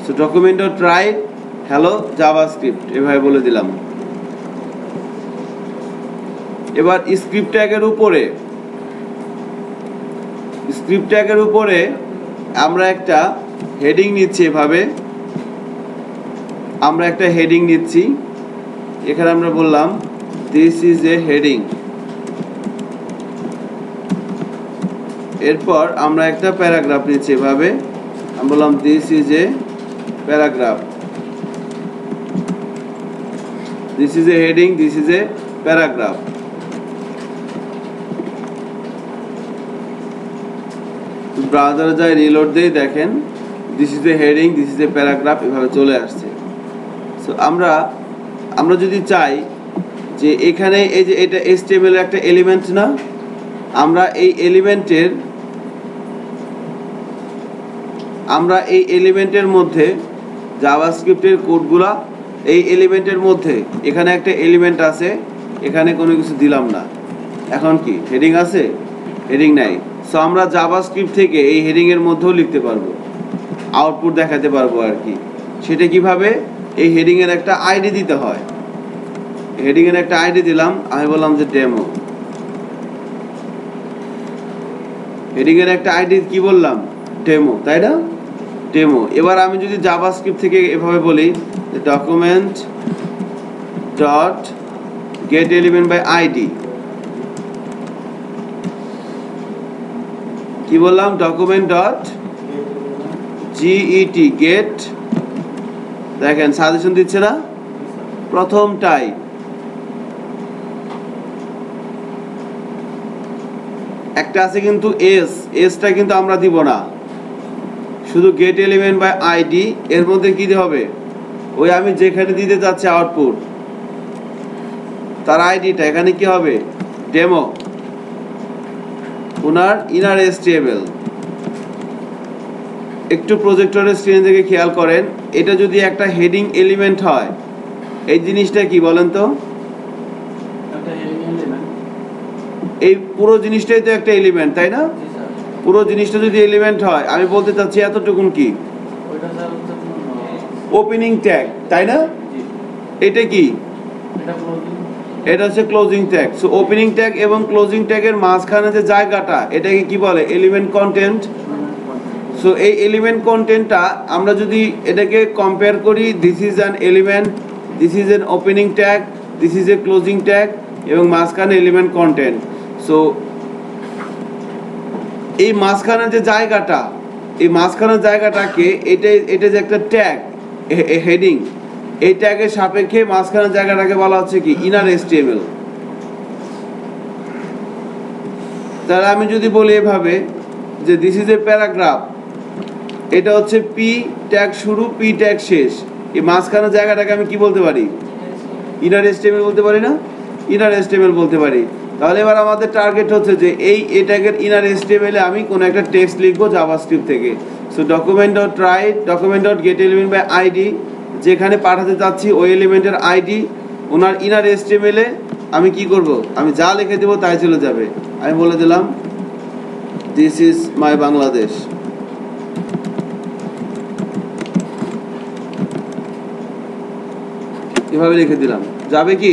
So document dot right hello JavaScript এভাবে বলে দিলাম। এবার স্ক্রিপ্ট ট্যাগের উপরে আমরা একটা হেডিং নিচ্ছি। এভাবে আমরা একটা হেডিং নিচ্ছি, এখানে আমরা বললাম দিস ইজ এ হেডিং। এরপর আমরা একটা প্যারাগ্রাফ নিচ্ছি, এভাবে আমি বললাম this is a paragraph. This is a heading, this is a paragraph. ব্রাউজারে যায়, রিলোড দেই, দেখেন this is a heading, this is a paragraph এভাবে চলে আসছে। সো আমরা যদি চাই যে এখানে এই যে এটা HTML এর একটা এলিমেন্ট না, আমরা এই এলিমেন্টের মধ্যে জাভাস্ক্রিপ্টের কোডগুলা এই এলিমেন্টের মধ্যে, এখানে একটা এলিমেন্ট আছে, এখানে কোনো কিছু দিলাম না। এখন কি হেডিং আছে? হেডিং নাই। সো আমরা জাভাস্ক্রিপ্ট থেকে এই হেডিং এর মধ্যেও লিখতে পারবো, আউটপুট দেখাতে পারবো আর কি। সেটা কিভাবে, এই হেডিং এর একটা আইডি দিতে হয়। হেডিং এর একটা আইডি দিলাম, আমি বললাম যে ডেমো। হেডিং এর একটা আইডি কি বললাম, ডেমো, তাই না? ডেমো। এবার আমি যদি জাভাস্ক্রিপ্ট থেকে এভাবে বলি document dot get element by ID, কি বললাম, ডকুমেন্ট ডট GET গেট। দেখেন সাজেশন দিচ্ছে না, প্রথমটাই। একটা আছে কিন্তু এসটা কিন্তু আমরা দিব না, শুধু গেট এলিমেন্ট বাই আইডি। এর মধ্যে কি হবে, ওই আমি যেখানে দিতে চাচ্ছি আউটপুট তার আইডিটা, এখানে কি হবে, ডেমো, ওনার ইনার HTML। একটু প্রজেক্টরের স্ক্রিন থেকে খেয়াল করেন, এটা যদি একটা হেডিং এলিমেন্ট হয়, এই জিনিসটা কি বলেন তো, একটা হেডিং এলিমেন্ট, এই পুরো জিনিসটাই তো একটা এলিমেন্ট, তাই না? জি স্যার। পুরো জিনিসটা যদি এলিমেন্ট হয়, আমি বলতে চাচ্ছি এতটুকুন কি, ওইটা স্যার হচ্ছে ওপেনিং ট্যাগ, তাই না? জি, এটা কি, এটা ক্লোজিং, এটা হচ্ছে closing tag. So opening tag এবং ক্লোজিং ট্যাগের মাঝখানে যে জায়গাটা, এটাকে কি বলে, এলিমেন্ট কন্টেন্ট। সো এই এলিমেন্ট কন্টেন্টটা আমরা যদি এটাকে কম্পেয়ার করি, this is an element, this is an opening tag, this is a closing tag, এবং মাঝখানে এলিমেন্ট কন্টেন্ট। সো এই মাঝখানে যে জায়গাটা, এই মাঝখানের জায়গাটাকে এটা যে একটা ট্যাগ হেডিং, এই ট্যাগের সাপেক্ষে মাঝখানের জায়গাটাকে বলা হচ্ছে কি, ইনার HTML। তাহলে আমি যদি বলি এভাবে যে দিস ইজ এ প্যারাগ্রাফ, এটা হচ্ছে পি ট্যাগ শুরু, পি ট্যাগ শেষ, এই মাঝখানের জায়গাটাকে আমি কি বলতে পারি, ইনার HTML বলতে পারি না, ইনার HTML বলতে পারি। তাহলে এবার আমাদের টার্গেট হচ্ছে যে এই ট্যাগের ইনার HTML এ আমি কোনো একটা টেক্সট লিখবো জাভাস্ক্রিপ্ট থেকে। So document dot write document dot get element by ID, যেখানে পাঠাতে চাচ্ছি ওই এলিমেন্টের আইডি, ওনার ইনার HTML এ আমি কি করব, আমি যা লিখে দেবো তাই চলে যাবে। আমি বলে দিলাম দিস ইজ মাই বাংলাদেশ। এভাবে লিখে দিলাম, যাবে কি,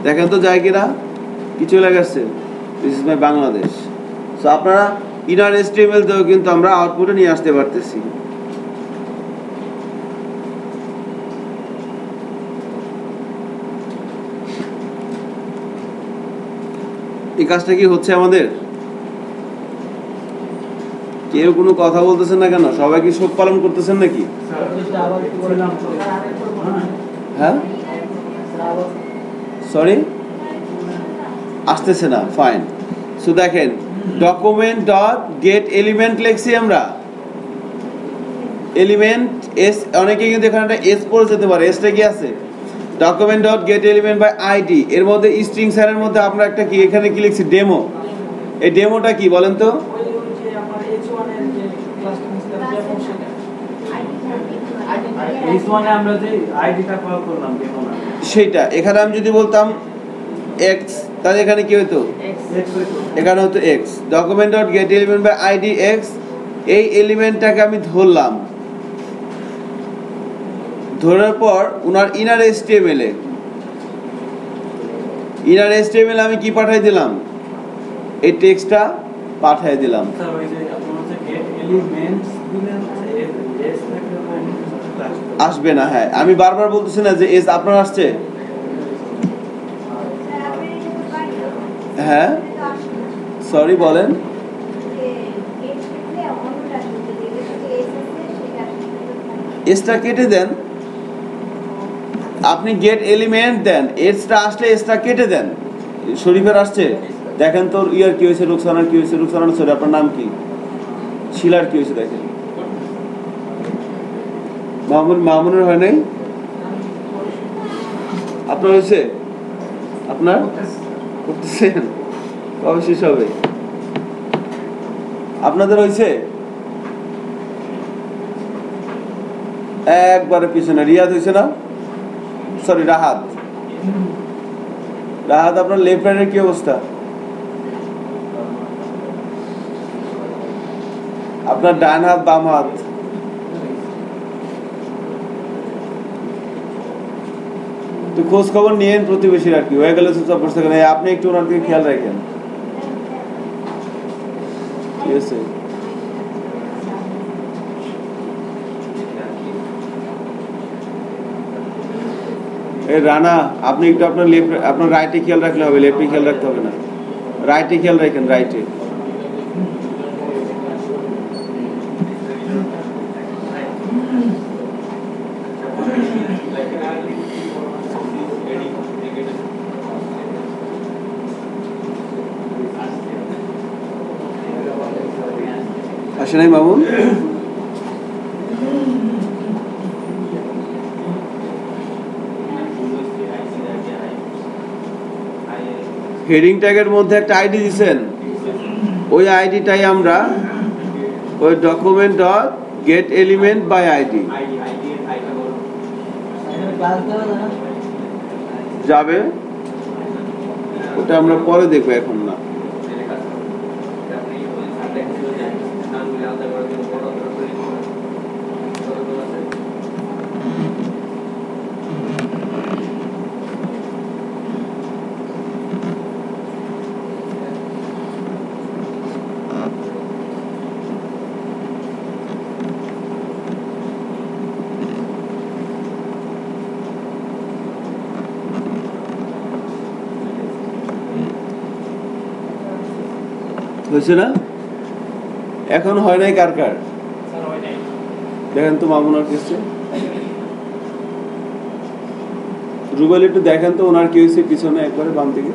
দেখেন তো যায় কিনা, কিছু লেগে আসছে, this is my Bangladesh. So আপনারা ইনার HTML দিয়েও কিন্তু আমরা আউটপুটে নিয়ে আসতে পারতেছি। এই কাজটা কি হচ্ছে আমাদের? কেউ কোনো কথা বলতেছেন না কেন? সবাই কি শোক পালন করতেছেন নাকি? হ্যাঁ, সরি আসতেছে না, ফাইন। সো দেখেন, ডকুমেন্ট ডট গেট এলিমেন্ট লিখছি আমরা, এলিমেন্ট এস, অনেকে কিন্তু এখানে একটা এস পড়ে যেতে পারে, এসটা কি আছে? Document dot get element by ID, এর মধ্যে স্ট্রিং এর মধ্যে আমরা একটা কি এখানে কি লিখছি? ডেমো। এই ডেমোটা কি বলেন তো? সেইটা এখানে আমি যদি বলতাম এক্স, তাহলে এখানে কি হতো? এখানে হতো X. Document dot get element by ID X, এই এলিমেন্টটাকে আমি ধরলাম, ধরার পর উনার ইনার HTML এ, ইনার HTML আমি কি পাঠাই দিলাম? এই টেক্সটটা পাঠাই দিলাম। আসবে না, হ্যাঁ আমি বারবার বলতেছি না যে এস আপনার আসছে? হ্যাঁ সরি বলেন। এসটা কেটে দেন, আপনি গেট এলিমেন্ট দেন, এসটা আসলে এসটা কেটে দেন। শরীফের আসছে, দেখেন তোর ইয়ার কি হয়েছে, রুকসানার কি হয়েছে? রুকসানার সরি আপনার নাম কি? শিলার কি হয়েছে দেখেন। মামুনের হয় নাই? আপনার হয়েছে? আপনার করতেছেন? কবে শেষ হবে? আপনাদের হয়েছে? একবারে পিছনে রিয়াদ হয়েছে না? সরি রাহাত। রাহাত আপনার লেফট রাইটের কি অবস্থা? আপনার ডান হাত বাম হাত? তো খোঁজ খবর নিয়েন প্রতিবেশীর, আর কি হয়ে গেলে চুপচাপ বসে থাকেন। আপনি একটু ওনার দিকে খেয়াল রাখেন, ঠিক আছে? এই রানা, আপনি একটু আপনার লেফট, আপনার রাইটে খেয়াল রাখলে হবে, লেফটে খেয়াল রাখতে হবে না। রাইটে খেয়াল রাখেন, রাইটে। আসে নাই মামুন? হেডিং ট্যাগের মধ্যে একটা আইডি দিছেন, ওই আইডিটাই আমরা ওই document dot get element by ID যাবে, ওটা আমরা পরে দেখবো, এখন না। হয়েছে না? এখন হয় নাই কার কার? দেখেন তো মামুনার কেসে, রুবেল একটু দেখেন তো ওনার কি হয়েছে পিছনে একবারে বাম দিকে।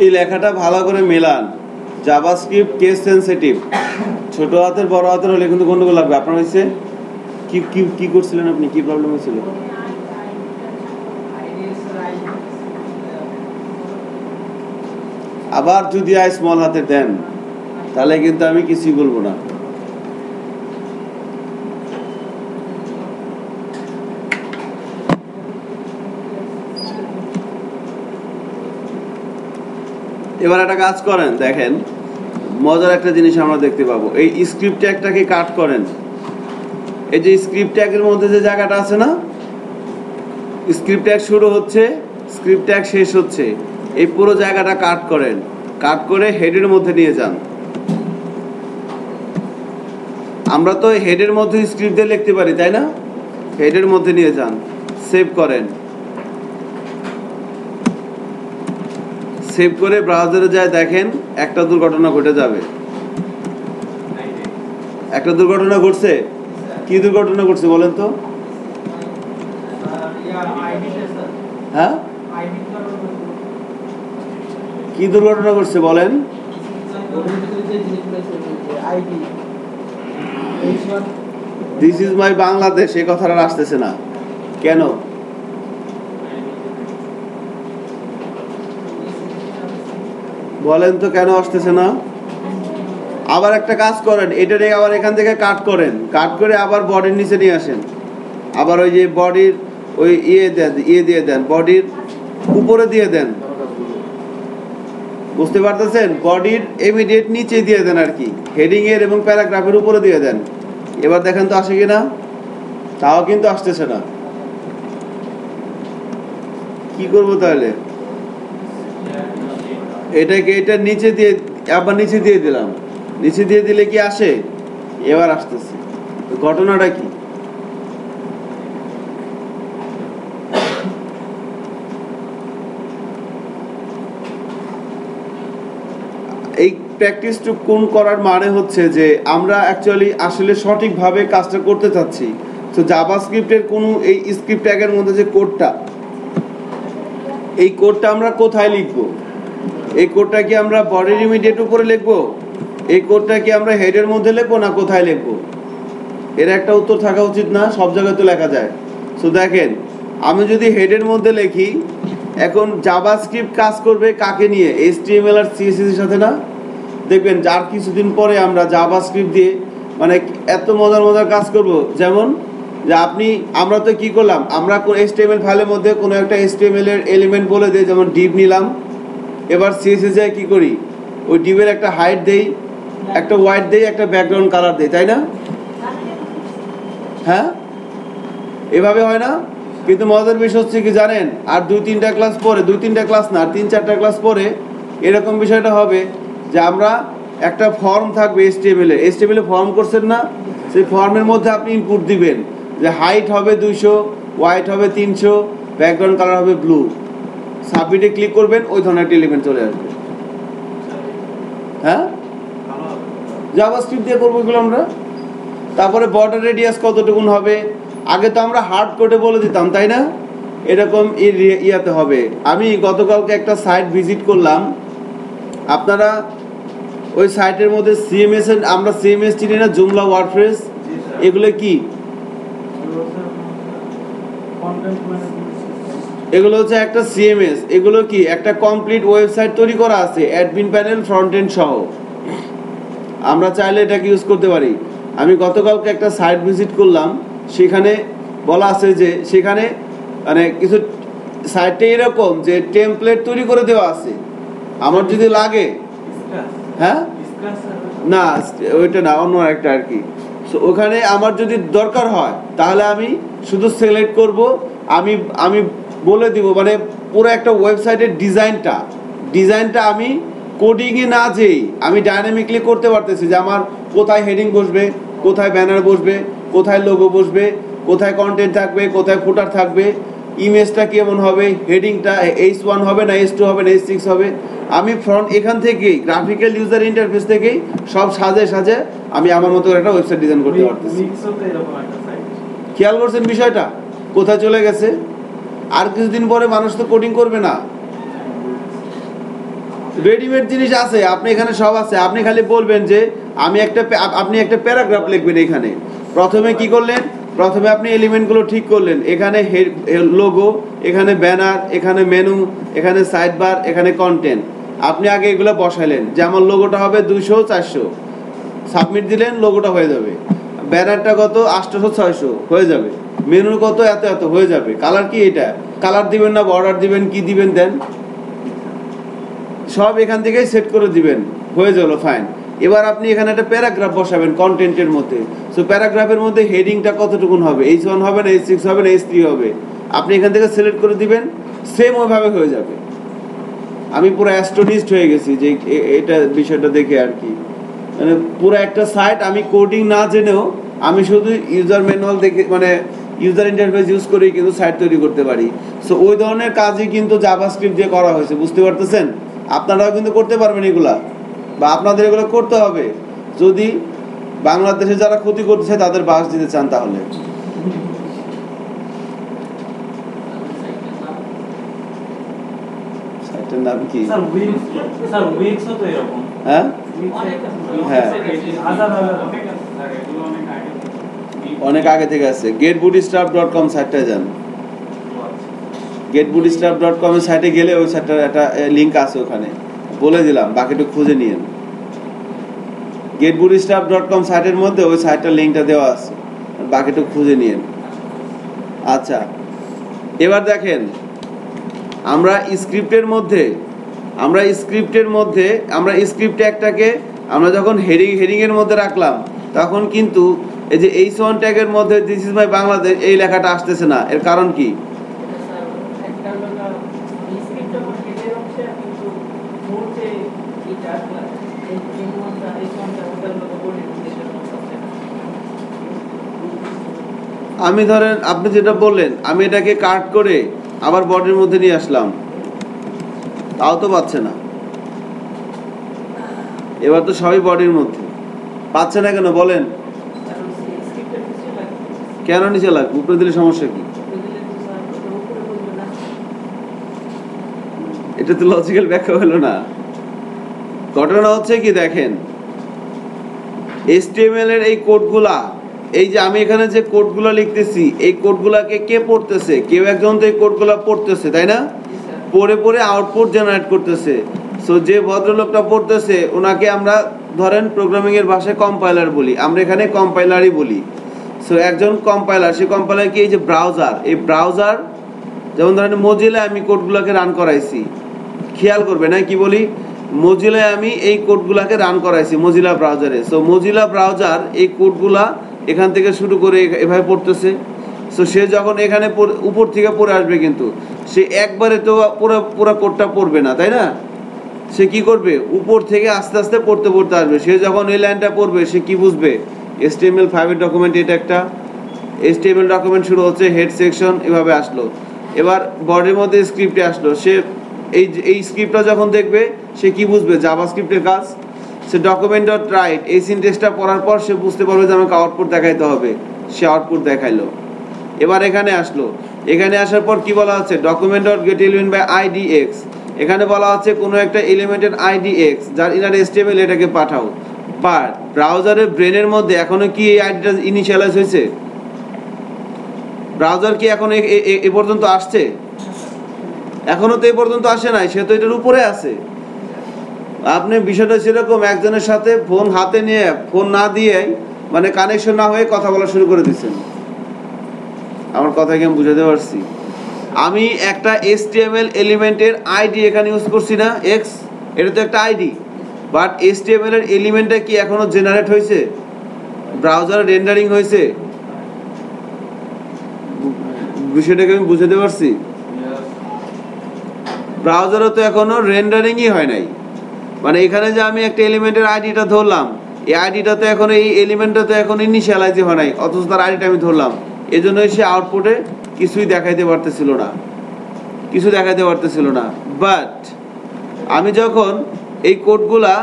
এই লেখাটা ভালো করে মেলান। জাভাস্ক্রিপ্ট কেস সেনসিটিভ, ছোট হাতের বড় হাতের হলে কিন্তু গন্ডগোল লাগবে। আপনার হয়েছে কি কি কি করছিলেন আপনি, কি প্রবলেম হয়েছিল? আবার যদি স্মল হাতে দেন তাহলে কিন্তু আমি কিছুই বলবো না। এবার একটা কাজ করেন, দেখেন মজার একটা জিনিস আমরা দেখতে পাবো। এই স্ক্রিপ্ট ট্যাগটাকে কাট করেন। এই যে স্ক্রিপ্ট ট্যাগের মধ্যে যে জায়গাটা আছে না, স্ক্রিপ্ট ট্যাগ শুরু হচ্ছে, স্ক্রিপ্ট ট্যাগ শেষ হচ্ছে, এই পুরো জায়গাটা কাট করেন। কাট করে হেডের মধ্যে নিয়ে যান। আমরা তো হেডের মধ্যে স্ক্রিপ্ট দিয়ে লিখতে পারি, তাই না? হেডের মধ্যে নিয়ে যান, সেভ করেন। সেভ করে ব্রাউজারে যায় দেখেন একটা দুর্ঘটনা ঘটে যাবে। একটা দুর্ঘটনা ঘটছে। কি দুর্ঘটনা ঘটছে বলেন তো? হ্যাঁ, কি দুর্ঘটনা ঘটছে বলেন? দিস ইজ মাই বাংলাদেশ, এই কথাটা আসতেছে না কেন? বলেন তো কেন আসতেছে না? আবার একটা কাজ করেন, এটাকে আবার এখান থেকে কাট করেন, কাট করে আবার বডির নিচে নিয়ে আসেন। আবার ওই যে বডির ওই ইয়ে দিয়ে দেন, বডির উপরে দিয়ে দেন। বুঝতে পারতেছেন? বডির ইমিডিয়েট নিচে দিয়ে দেন আর কি, হেডিং এর এবং প্যারাগ্রাফের উপরে দিয়ে দেন। এবার দেখেন তো আসে কিনা। তাও কিন্তু আসতেছে না। কি করবো তাহলে? এটাকে এটা নিচে দিয়ে আবার নিচে দিয়ে দিলাম। নিচে দিয়ে দিলে কি আসে? এবার আসতেছে। ঘটনাটা কি? এই প্র্যাকটিসটুকুন করার মানে হচ্ছে যে আমরা অ্যাকচুয়ালি আসলে সঠিকভাবে কাজটা করতে চাচ্ছি। তো জাভাস্ক্রিপ্টের কোনো এই স্ক্রিপ্ট ট্যাগের মধ্যে যে কোডটা, এই কোডটা আমরা কোথায় লিখবো? এই কোডটা কি আমরা বডির ইমিডিয়েট উপরে লিখবো? এই কোডটা কি আমরা হেডের মধ্যে লিখবো না কোথায় লিখবো? এর একটা উত্তর থাকা উচিত না? সব জায়গায় তো লেখা যায়। সো দেখেন, আমি যদি হেডের মধ্যে লিখি, এখন জাভাস্ক্রিপ্ট কাজ করবে কাকে নিয়ে? HTML আর CSS এর সাথে না? দেখবেন যার কিছুদিন পরে আমরা জাভাস্ক্রিপ্ট দিয়ে মানে এত মজার মজার কাজ করব। যেমন যে আমরা তো কি করলাম, আমরা HTML ফাইলের মধ্যে কোনো একটা HTML এর এলিমেন্ট বলে দিই, যেমন ডিভ নিলাম। এবার CSS এ কি করি, ওই ডিভের একটা হাইট দেই, একটা হোয়াইট দেই, একটা ব্যাকগ্রাউন্ড কালার দেই, তাই না? হ্যাঁ, এভাবে হয় না? কিন্তু মজার বিষয় হচ্ছে কি জানেন, আর 2-3টা ক্লাস পরে, 2-3টা ক্লাস না, আর 3-4টা ক্লাস পরে এরকম বিষয়টা হবে যে আমরা একটা ফর্ম থাকবে HTML এ ফর্ম করছেন না, সেই ফর্মের মধ্যে আপনি ইনপুট দিবেন যে হাইট হবে 200, হোয়াইট হবে 300, ব্যাকগ্রাউন্ড কালার হবে ব্লু। সাবমিটে ক্লিক করবেন, ওই ধরনের একটা এলিমেন্ট চলে আসবে। হ্যাঁ, জাভাস্ক্রিপ্ট দিয়ে করবো এগুলো আমরা। তারপরে বর্ডার রেডিয়াস কতটুকুন হবে, আগে তো আমরা হার্ড কোডে বলে দিতাম, তাই না? এরকম ইয়াতে হবে। আমি গতকালকে একটা সাইট ভিজিট করলাম। আপনারা ওই সাইটের মধ্যে CMS আমরা CMS চিনি না, জুমলা, ওয়ার্ডপ্রেস, এগুলো কি? এগুলো হচ্ছে একটা CMS। এগুলো কি একটা কমপ্লিট ওয়েবসাইট তৈরি করা আছে, অ্যাডমিন প্যানেল, ফ্রন্ট এন্ড সহ। আমরা চাইলে এটাকে ইউজ করতে পারি। আমি গতকালকে একটা সাইট ভিজিট করলাম, সেখানে বলা আছে যে সেখানে মানে কিছু সাইটে এরকম যে টেমপ্লেট তৈরি করে দেওয়া আছে। আমার যদি লাগে, হ্যাঁ না ওইটা না, অন্য একটা আর কি। সো ওখানে আমার যদি দরকার হয় তাহলে আমি শুধু সিলেক্ট করব, আমি বলে দিব, মানে পুরো একটা ওয়েবসাইটের ডিজাইনটা আমি কোডিংয়ে না যেই আমি ডাইনামিকলি করতে পারতেছি যে আমার কোথায় হেডিং বসবে, কোথায় ব্যানার বসবে, কোথায় লোগো বসবে, কোথায় কন্টেন্ট থাকবে, কোথায় ফুটার থাকবে, ইমেজটা কেমন হবে, হেডিংটা H1 হবে না H2 হবে না H6 হবে। আমি ফ্রন্ট এখান থেকেই গ্রাফিক্যাল ইউজার ইন্টারফেস থেকেই সব সাজে আমি আমার মতো একটা ওয়েবসাইট ডিজাইন করতে পারতেছি। খেয়াল করছেন বিষয়টা কোথায় চলে গেছে? আর কিছুদিন পরে মানুষ তো কোডিং করবে না। রেডিমেড জিনিস আছে, আপনি এখানে সব আছে। আপনি খালি বলবেন যে আপনি একটা প্যারাগ্রাফ লিখবেন এখানে। প্রথমে কি করলেন, প্রথমে আপনি এলিমেন্টগুলো ঠিক করলেন। এখানে লোগো, এখানে ব্যানার, এখানে মেনু, এখানে সাইড বার, এখানে কন্টেন্ট। আপনি আগে এগুলো বসাইলেন, যেমন লোগোটা হবে 200 400, সাবমিট দিলেন, লোগোটা হয়ে যাবে। ব্যানারটা কত 800 600 হয়ে যাবে। মেনুর কত এত এত হয়ে যাবে। কালার কি এটা, কালার দিবেন না বর্ডার দিবেন, কি দিবেন দেন, সব এখান থেকেই সেট করে দিবেন, হয়ে গেল ফাইন। এবার আপনি এখানে একটা প্যারাগ্রাফ বসাবেন কন্টেন্টের মধ্যে। সো প্যারাগ্রাফের মধ্যে হেডিংটা কতটুকুন হবে, H1 হবে না H6 হবে না H3 হবে, আপনি এখান থেকে সিলেক্ট করে দিবেন, সেম ওইভাবে হয়ে যাবে। আমি পুরো অ্যাস্টোনিস্ট হয়ে গেছি যে এটা বিষয়টা দেখে আর কি, মানে পুরো একটা সাইট আমি কোডিং না জেনেও আমি শুধু ইউজার ম্যানুয়াল দেখে, মানে ইউজার ইন্টারফেস ইউজ করেই কিন্তু সাইট তৈরি করতে পারি। সো ওই ধরনের কাজই কিন্তু জাভাস্ক্রিপ্ট দিয়ে করা হয়েছে, বুঝতে পারতেছেন? আপনারাও কিন্তু করতে পারবেন এগুলা, বা আপনাদের এগুলো করতে হবে যদি বাংলাদেশে যারা ক্ষতি করতেছে তাদের বাস দিতে চান। তাহলে সাইটের নাম কি? স্যার উইক্সও তো এরকম। হ্যাঁ হ্যাঁ, অনেক আগে থেকে আছে। getbootstrap.com সাইটটা যান, getbootstrap.com এর সাইটে গেলে ওই সাইটটার একটা লিংক আছে, ওখানে বলে দিলাম, বাকিটা খুঁজে নিয়েন। getbootstrap.com সাইটের মধ্যে ওই সাইটটার লিংকটা দেওয়া আছে, বাকিটা খুঁজে নিয়েন। আচ্ছা, এবার দেখেন আমরা স্ক্রিপ্টের মধ্যে আমরা স্ক্রিপ্ট ট্যাগটাকে আমরা যখন হেডিং এর মধ্যে রাখলাম, তখন কিন্তু এই যে H1 ট্যাগের মধ্যে দিস ইজ মাই বাংলাদেশ এই লেখাটা আসতেছে না। এর কারণ কি? আমি ধরেন আপনি যেটা বললেন, আমি এটাকে কাট করে আবার বডির মধ্যে নিয়ে আসলাম, তাও তো পাচ্ছে না। এবার তো সবই বডির মধ্যে, পাচ্ছে না কেন বলেন? কেন নিচে লাগবে? উপরে দিলে সমস্যা কি? এটা তো লজিক্যাল ব্যাখ্যা হলো না। ঘটনা হচ্ছে কি দেখেন, HTML এর এই কোডগুলা, এই যে আমি এখানে যে কোডগুলো লিখতেছি, এই কোডগুলাকে কে পড়তেছে? কেউ একজন তো এই কোডগুলা পড়তেছে, তাই না? পড়ে পড়ে আউটপুট জেনারেট করতেছে। সো যে ভদ্রলোকটা পড়তেছে ওনাকে আমরা ধরেন প্রোগ্রামিং এর ভাষায় কম্পাইলার বলি, আমরা এখানে কম্পাইলারই বলি। সো একজন কম্পাইলার, সেই কম্পাইলার কি? এই যে ব্রাউজার, এই ব্রাউজার, যেমন ধরেন মোজিলায় আমি কোডগুলোকে রান করাইছি, খেয়াল করবে না কি বলি, মোজিলায় আমি এই কোডগুলোকে রান করাইছি মোজিলা ব্রাউজারে। সো মোজিলা ব্রাউজার এই কোডগুলা এখান থেকে শুরু করে এভাবে পড়তেছে। সো সে যখন এখানে উপর থেকে পড়ে আসবে, কিন্তু সে একবারে তো পুরো কোডটা পড়বে না, তাই না? সে কি করবে? উপর থেকে আস্তে আস্তে পড়তে পড়তে আসবে। সে যখন এই লাইনটা পড়বে, সে কি বুঝবে? HTML5 এর ডকুমেন্ট, এটা একটা HTML ডকুমেন্ট, শুরু হচ্ছে হেড সেকশন, এভাবে আসলো। এবার বডির মধ্যে স্ক্রিপ্টে আসলো, সে এই স্ক্রিপ্টটা যখন দেখবে সে কি বুঝবে? জাভাস্ক্রিপ্টের কাজ। সে ডকুমেন্ট ডট রাইট এই সিনটেক্সটা পড়ার পর সে বুঝতে পারবে যে আমাকে আউটপুট দেখাইতে হবে, সে আউটপুট দেখাইলো। এবার এখানে আসলো, এখানে আসার পর কি বলা হচ্ছে? Document dot get element by IDX, এখানে বলা হচ্ছে কোনো একটা এলিমেন্টের IDX যার ইনার HTML, এটাকে পাঠাও। বাট ব্রাউজারের ব্রেনের মধ্যে এখনো কি এই আইডিটা ইনিশিয়ালাইজ হয়েছে? ব্রাউজার কি এখন এ পর্যন্ত আসছে? এখনো তো এ পর্যন্ত আসে নাই, সে তো এটার উপরে আছে। আপনি বিষয়টা সেরকম, একজনের সাথে ফোন হাতে নিয়ে, ফোন না দিয়ে, মানে কানেকশন না হয়ে কথা বলা শুরু করে দিচ্ছেন। আমার কথা কি আমি বুঝাতে পারছি? আমি একটা HTML এলিমেন্টের আইডি এখানে ইউজ করছি না, X, এটা তো একটা আইডি। বাট HTML এর এলিমেন্টটা কি এখনো জেনারেট হয়েছে? ব্রাউজারে রেন্ডারিং হয়েছে? বিষয়টাকে আমি বুঝাতে পারছি? ব্রাউজারে তো এখনো রেন্ডারিংই হয় নাই। মানে এখানে যে আমি একটা এলিমেন্টের আইডিটা ধরলাম, এই আইডিটা তো এখন, এই এলিমেন্টটা তো এখন ইনিশিয়ালাইজই হয় নাই, অথচ তার আইডিটা আমি ধরলাম। এই জন্যই সে আউটপুটে কিছুই দেখাইতে পারতেছিল না। বাট আমি যখন এই কোডগুলা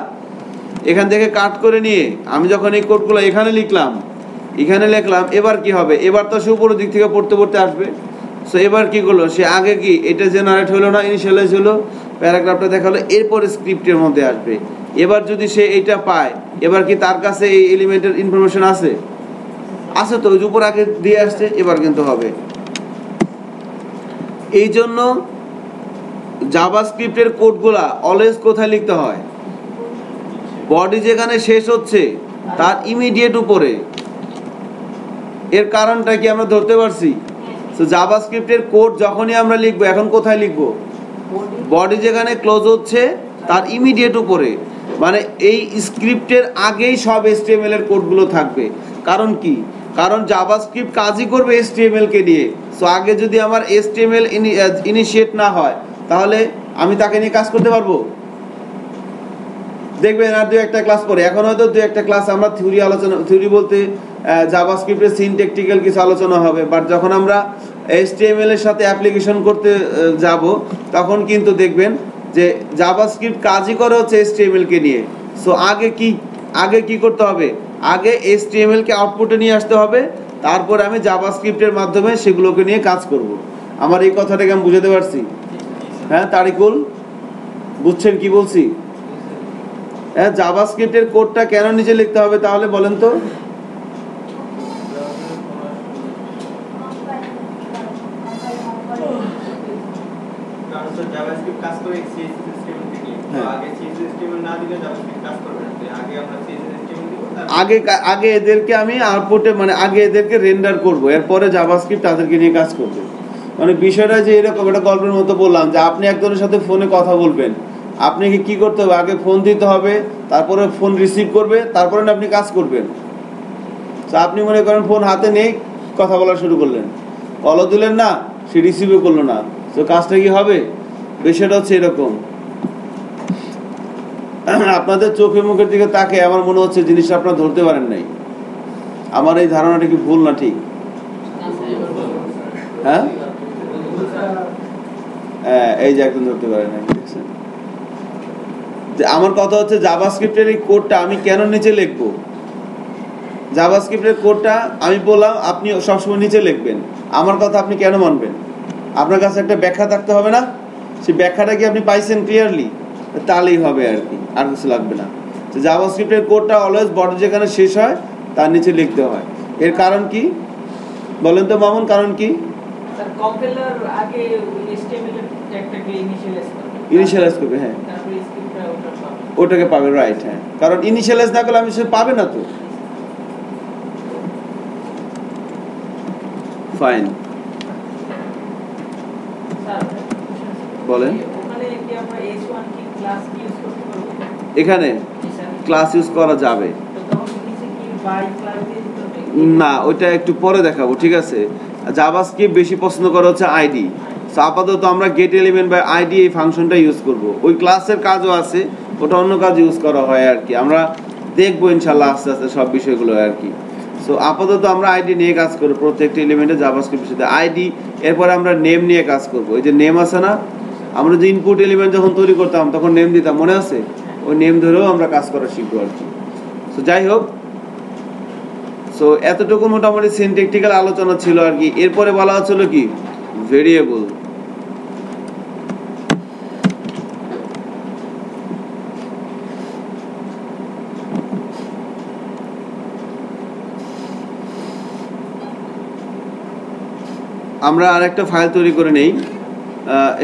এখান থেকে কাট করে নিয়ে আমি যখন এই কোডগুলো এখানে লিখলাম, এবার কি হবে? এবার তো সে উপরের দিক থেকে পড়তে পড়তে আসবে। সো এবার কি করলো, সে আগে কি এটা জেনারেট হলো না, ইনিশিয়ালাইজ হলো, প্যারাগ্রাফটা দেখালো, এরপরে স্ক্রিপ্টের মধ্যে আসবে। এবার যদি সে এইটা পায়, এবার কি তার কাছে এই এলিমেন্টের ইনফরমেশন আছে? আছে তো, ওই উপর আগে দিয়ে আসছে, এবার কিন্তু হবে। এই জন্য জাভাস্ক্রিপ্টের কোডগুলা অলওয়েজ কোথায় লিখতে হয়? বডি যেখানে শেষ হচ্ছে তার ইমিডিয়েট উপরে। এর কারণটা কি আমরা ধরতে পারছি? তো জাভাস্ক্রিপ্টের কোড যখনই আমরা লিখবো, এখন কোথায় লিখবো? বডি যেখানে ক্লোজ হচ্ছে তার ইমিডিয়েট উপরে, মানে এই স্ক্রিপ্টের আগেই সব HTML এর কোডগুলো থাকবে। কারণ কি? কারণ জাভাস্ক্রিপ্ট কাজই করবে HTML কে নিয়ে। সো আগে যদি আমার HTML ইনিশিয়েট না হয়, তাহলে আমি তাকে নিয়ে কাজ করতে পারবো? দেখবেন আর 2-1টা ক্লাস পরে, এখন হয়তো 2-1টা ক্লাস আমরা থিওরি আলোচনা, থিওরি বলতে জাভাস্ক্রিপ্টের সিনট্যাকটিক্যাল কিছু আলোচনা হবে, বাট যখন আমরা HTML এর সাথে অ্যাপ্লিকেশন করতে যাব, তখন কিন্তু দেখবেন যে জাভাস্ক্রিপ্ট কাজই করে হচ্ছে HTML কে নিয়ে। সো আগে কি করতে হবে? আগে HTML কে আউটপুটে নিয়ে আসতে হবে, তারপর আমি জাভাস্ক্রিপ্টের মাধ্যমে সেগুলোকে নিয়ে কাজ করব। আমার এই কথাটাকে আমি বুঝাতে পারছি? হ্যাঁ তারিকুল, বুঝছেন কি বলছি? হ্যাঁ, জাভাস্ক্রিপ্টের কোডটা কেন নিচে লিখতে হবে তাহলে বলেন তো? জাভাস্ক্রিপ্ট কাজ করে CSS HTML থেকে, আগে CSS HTML না দিলে জাভাস্ক্রিপ্ট কাজ করবে না। আগে আমরা CSS HTML দিব, আগে এদেরকে আমি আউটপুটে, মানে আগে এদেরকে রেন্ডার করব, এরপরে জাভাস্ক্রিপ্ট তাদেরকে নিয়ে কাজ করবে। মানে বিষয়টা যে এরকম, একটা গল্পের মতো বললাম যে আপনি একজনের সাথে ফোনে কথা বলবেন, আপনাকে কি করতে হবে? আগে ফোন দিতে হবে, তারপরে ফোন রিসিভ করবে, তারপরে আপনি কাজ করবেন। তো আপনি মনে করেন ফোন হাতে নেই, কথা বলা শুরু করলেন, কলও দিলেন না, সে রিসিভও করলো না, তো কাজটা কি হবে? বিষয়টা হচ্ছে এরকম। আপনাদের চোখে মুখের দিকে তাকে আমার মনে হচ্ছে জিনিসটা আপনারা ধরতে পারেন নাই। আমার এই ধারণাটা কি ভুল না ঠিক? হ্যাঁ, এই যে একদম ধরতে পারেন নাই। দেখছেন যে আমার কথা হচ্ছে জাভাস্ক্রিপ্টের এই কোডটা আমি কেন নিচে লিখবো? জাভাস্ক্রিপ্টের কোডটা আমি বললাম আপনি সবসময় নিচে লিখবেন, আমার কথা আপনি কেন মানবেন? আপনার কাছে একটা ব্যাখ্যা থাকতে হবে না? সেই ব্যাখ্যাটা কি আপনি পাইছেন ক্লিয়ারলি? তাহলেই হবে আর কি, আর কিছু লাগবে না। তো জাভাস্ক্রিপ্টের কোডটা অলওয়েজ বডি যেখানে শেষ হয় তার নিচে লিখতে হয়। এর কারণ কি বলেন তো মামুন, কারণ কি? স্যার কম্পাইলার আগে HTML এর ট্যাগটাকে ইনিশিয়ালাইজ করবে, হ্যাঁ, তারপরে স্ক্রিপ্টটা ওটাকে পাবে, রাইট। হ্যাঁ, কারণ ইনিশিয়ালাইজ না করলে আমি সে পাবে না তো। ফাইন, স্যার বলেন। ওখানে কি আমরা H1 কি ক্লাস ইউজ করতে পারবো? এখানে ক্লাস ইউজ করা যাবে তো তখন নিচে কি বাই ক্লাস দিয়ে দিতে হবে? না, ওইটা একটু পরে দেখাবো, ঠিক আছে? জাভাস্ক্রিপ্ট বেশি পছন্দ করা হচ্ছে আইডি। সো আপাতত আমরা গেট এলিমেন্ট বাই আইডি এই ফাংশনটা ইউজ করব। ওই ক্লাসের কাজও আছে, ওটা অন্য কাজ ইউজ করা হয় আর কি। আমরা দেখবো ইনশাল্লাহ আস্তে আস্তে সব বিষয়গুলো আর কি। সো আপাতত আমরা আইডি নিয়ে কাজ করব, প্রত্যেকটা এলিমেন্টে জাভাস্ক্রিপ্টের সাথে আইডি। এরপরে আমরা নেম নিয়ে কাজ করব। ওই যে নেম আছে না, আমরা যে ইনপুট এলিমেন্ট যখন তৈরি করতাম তখন নেম দিতাম, মনে আছে? ওই নেম ধরেও আমরা কাজ করা শিখবো আর কি। সো যাই হোক, সো এতটুকু মোটামুটি সিনট্যাকটিক্যাল আলোচনা ছিল আর কি। এরপরে বলা হচ্ছিল কি ভেরিয়েবল। আমরা আরেকটা ফাইল তৈরি করে নেই,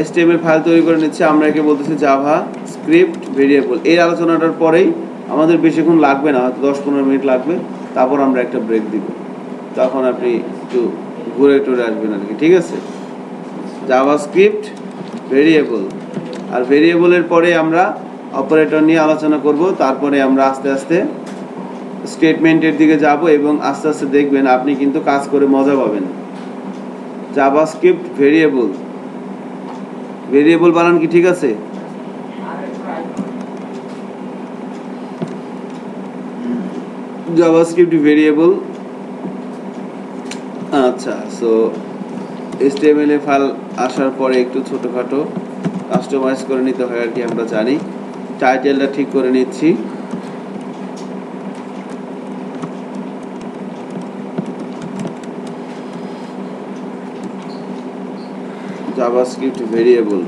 HTML ফাইল তৈরি করে নিচ্ছে। আমরা একে বলতেছি জাভা স্ক্রিপ্ট ভেরিয়েবল। এই আলোচনাটার পরেই আমাদের বেশিক্ষণ লাগবে না, হয়তো 10-15 মিনিট লাগবে, তারপর আমরা একটা ব্রেক দিব, তখন আপনি একটু ঘুরে টুরে আসবেন আর কি, ঠিক আছে? জাভাস্ক্রিপ্ট ভেরিয়েবল, আর ভেরিয়েবলের পরে আমরা অপারেটর নিয়ে আলোচনা করব। তারপরে আমরা আস্তে আস্তে স্টেটমেন্টের দিকে যাব এবং আস্তে আস্তে দেখবেন আপনি কিন্তু কাজ করে মজা পাবেন। জাভাস্ক্রিপ্ট ভেরিয়েবল, ভেরিয়েবল বানান কি ঠিক আছে? জাভাস্ক্রিপ্ট ভেরিয়েবল, আচ্ছা। সো HTML এ ফাইল আসার পরে একটু ছোটখাটো কাস্টমাইজ করে নিতে হয় আর কি, আমরা জানি। টাইটেলটা ঠিক করে নিচ্ছি। জাভাস্ক্রিপ্ট ভেরিয়েবল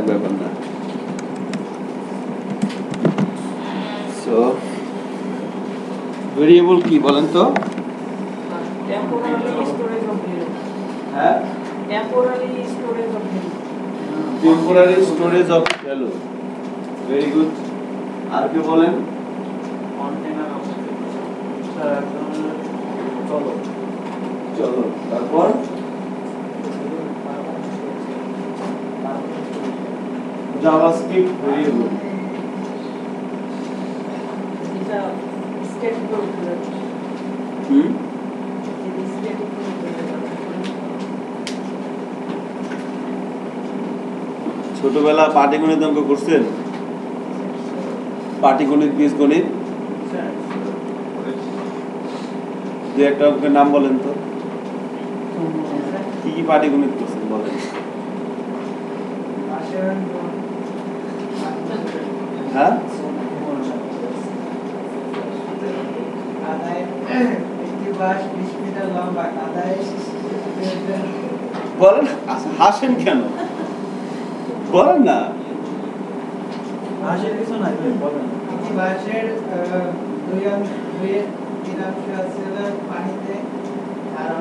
ব্যাপার না। সো ভেরিয়েবল কি বলেন তো? হ্যাঁ, temporary storage of value. Very good. আর কি বলেন? কন্টেনার অফ স্যার চলো চলো তারপর জাভাস্ক্রিপ্ট ভেরিয়েবল। ছোটবেলা পাটিগণিত অঙ্ক করছেন? পাটিগণিত, বীজগণিত, যে একটা অঙ্কের নাম বলেন তো, কি কি পাটিগণিত করছেন বলেন? হ্যাঁ, বলেন। আচ্ছা, হাসেন কেন? বলেন না। আসলে কিছু নাই, বলেন। বাঁশের তিন অংশ আছে হলো পানিতে, আর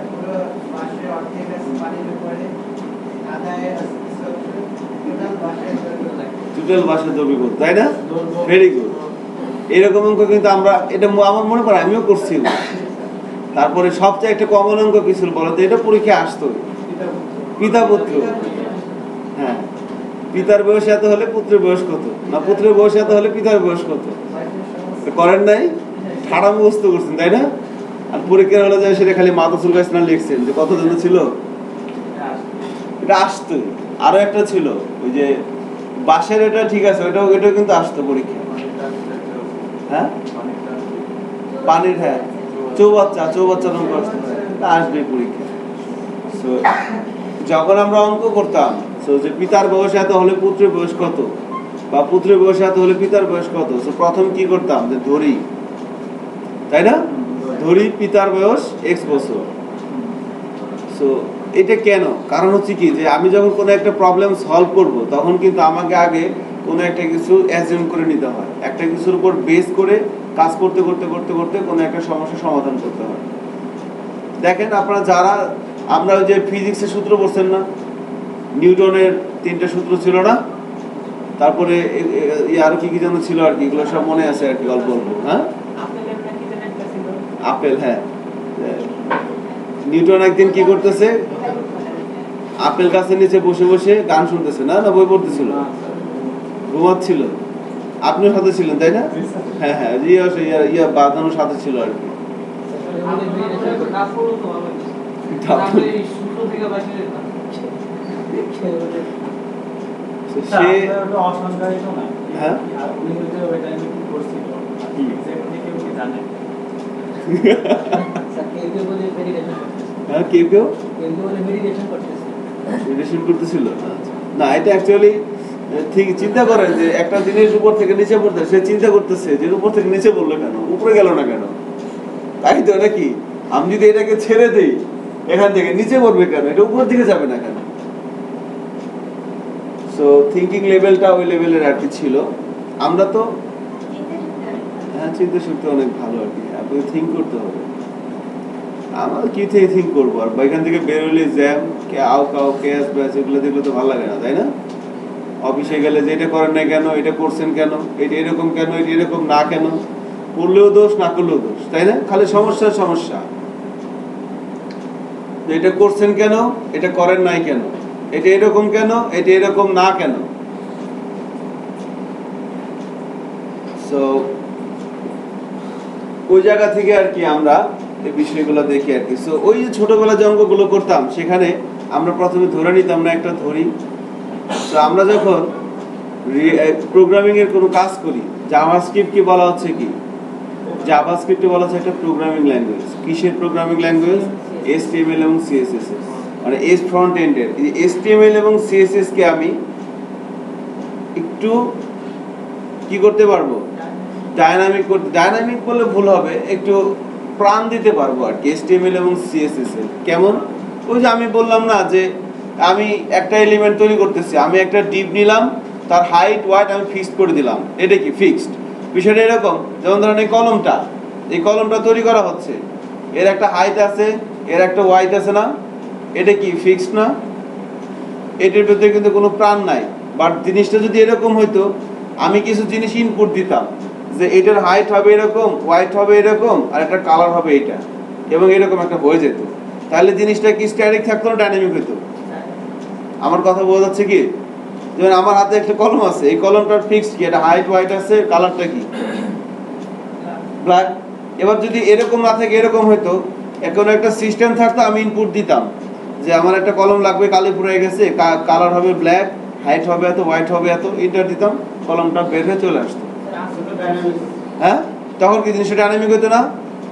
পুরো বাঁশের অর্ধেক আছে পানির উপরে, আদায়ের টোটাল বাসা দবি করতে, তাই না? Very good. এরকম অঙ্ক কিন্তু আমরা, এটা আমার মনে পড়ে আমিও করছি। তারপরে সবচেয়ে একটা কমন অঙ্ক কি ছিল বলতো? এটা পরীক্ষায় আসতো, পিতা পুত্র। হ্যাঁ, পিতার বয়স এত হলে পুত্রের বয়স কত, না পুত্রের বয়স এত হলে পিতার বয়স কত। করেন নাই? ঠাড়া মুখস্থ করছেন, তাই না? আর পরীক্ষার হলে যায় সেটা খালি মাতাসুল গাছ না লিখছেন যে কত জন ছিল, এটা আসতো। আরো একটা ছিল ওই যে বাঁশের, এটা ঠিক আছে, ওইটাও কিন্তু আসতো পরীক্ষা। হ্যাঁ, পানির, হ্যাঁ, চৌবাচ্চা অঙ্ক আসতো, এটা আসবে পরীক্ষা। সো যখন আমরা অঙ্ক করতাম, সো যে পিতার বয়স এত হলে পুত্রের বয়স কত, বা পুত্রের বয়স এত হলে পিতার বয়স কত, সো প্রথম কি করতাম যে ধরি, তাই না? ধরি পিতার বয়স x বছর। সো এটা কেন? কারণ হচ্ছে কি যে আমি যখন কোনো একটা প্রবলেম সলভ করব তখন কিন্তু আমাকে আগে কোনো একটা কিছু অ্যাজিউম করে নিতে হয়, একটা কিছুর উপর বেস করে কাজ করতে করতে করতে করতে কোনো একটা সমস্যার সমাধান করতে হয়। দেখেন আপনারা যারা, আমরা ওই যে ফিজিক্সের সূত্র পড়ছেন না, নিউটনের 3টে সূত্র ছিল না, তারপরে আরো কি কি যেন ছিল আর কি, এগুলো সব মনে আছে আর কি, অল্প অল্প। হ্যাঁ, আপেল, হ্যাঁ। নিউটন একদিন কি করতেছে, আপেল গাছের নিচে বসে বসে গান শুনতেছে, না না বই পড়তেছিল, ঘুমাচ্ছিল। আপনিও সাথে ছিলেন, তাই না? হ্যাঁ হ্যাঁ, ইয়া বাঁধানোর সাথে ছিল আর কি। না, এটা অ্যাকচুয়ালি ঠিক চিন্তা করেন যে একটা জিনিস উপর থেকে নিচে পড়তে, সে চিন্তা করতেছে যে উপর থেকে নিচে পড়লো কেন, উপরে গেল না কেন, তাই তো নাকি? আমি যদি এটাকে ছেড়ে দেই এখান থেকে, নিচে পড়বে কেন, এটা উপর দিকে যাবে না কেন? সো থিঙ্কিং লেভেলটা ওই লেভেলের আর কি ছিল। আমরা তো হ্যাঁ, চিন্তা শক্তি অনেক ভালো আর কি, আপনি থিঙ্ক করতে হবে। আমরা কি থেকে থিঙ্ক করবো, আর এখান থেকে বেরোলে জ্যাম কেস ব্যাস এগুলো দেখলে তো ভালো লাগে না, তাই না? অফিসে গেলে যে এটা করেন না কেন, এটা করছেন কেন, এটা এরকম কেন, এটা এরকম না কেন, করলেও দোষ না করলেও দোষ, তাই না? খালি সমস্যা। এটা করছেন কেন, এটা করেন নাই কেন, এটা এরকম কেন, এটা এরকম না কেন। সো ওই জায়গা থেকে আর কি আমরা এই বিষয়গুলো দেখি আর কি। সো ওই যে ছোটবেলা যে অঙ্কগুলো করতাম, সেখানে আমরা প্রথমে ধরে নিতাম না একটা ধরি। তো আমরা যখন প্রোগ্রামিং এর কোনো কাজ করি, জাভাস্ক্রিপ্ট কি বলা হচ্ছে, কি জাভাস্ক্রিপ্টে বলা হচ্ছে একটা প্রোগ্রামিং ল্যাঙ্গুয়েজ। কিসের প্রোগ্রামিং ল্যাঙ্গুয়েজ? HTML এবং CSS এর, মানে এস ফ্রন্ট এন্ডের। এই HTML এবং CSS কে আমি একটু কি করতে পারবো, ডায়নামিক বললে ভুল হবে, একটু প্রাণ দিতে পারবো আর কি HTML এবং CSS এর। কেমন? ওই যে আমি বললাম না যে আমি একটা এলিমেন্ট তৈরি করতেছি, আমি একটা ডিপ নিলাম, তার হাইট ওয়েট আমি ফিক্সড করে দিলাম, এটা কি ফিক্সড। বিষয়টা এরকম, যেমন ধরেন এই কলমটা তৈরি করা হচ্ছে, এর একটা হাইট আছে, এর একটা ওয়েট আছে না, এটা কি ফিক্সড না? এটার ভিতরে কিন্তু কোনো প্রাণ নাই। বাট জিনিসটা যদি এরকম হইতো, আমি কিছু জিনিস ইনপুট দিতাম যে এটার হাইট হবে এরকম, ওয়েট হবে এরকম, আর একটা কালার হবে এটা, এবং এরকম একটা হয়ে যেত, তাহলে জিনিসটা কি স্ট্যাটিক থাকতো না ডাইনামিক হইতো? আমার কথা বোঝা যাচ্ছে কি? যেমন আমার হাতে একটা কলম আছে, এই কলমটার ফিক্সড কি, এটা হাইট ওয়েট আছে, কালারটা কি ব্ল্যাক। এবার যদি এরকম না থাকে এরকম হইতো, এখন একটা সিস্টেম থাকতো, আমি ইনপুট দিতাম যে আমার একটা কলম লাগবে, কালি পুড়ে গেছে, কালার হবে ব্ল্যাক, হাইট হবে এত, ওয়েট হবে এত, এটা দিতাম, কলমটা বের হয়ে চলে আসতো। হ্যাঁ, তখন কি জিনিসটা ডাইনামিক হতো না?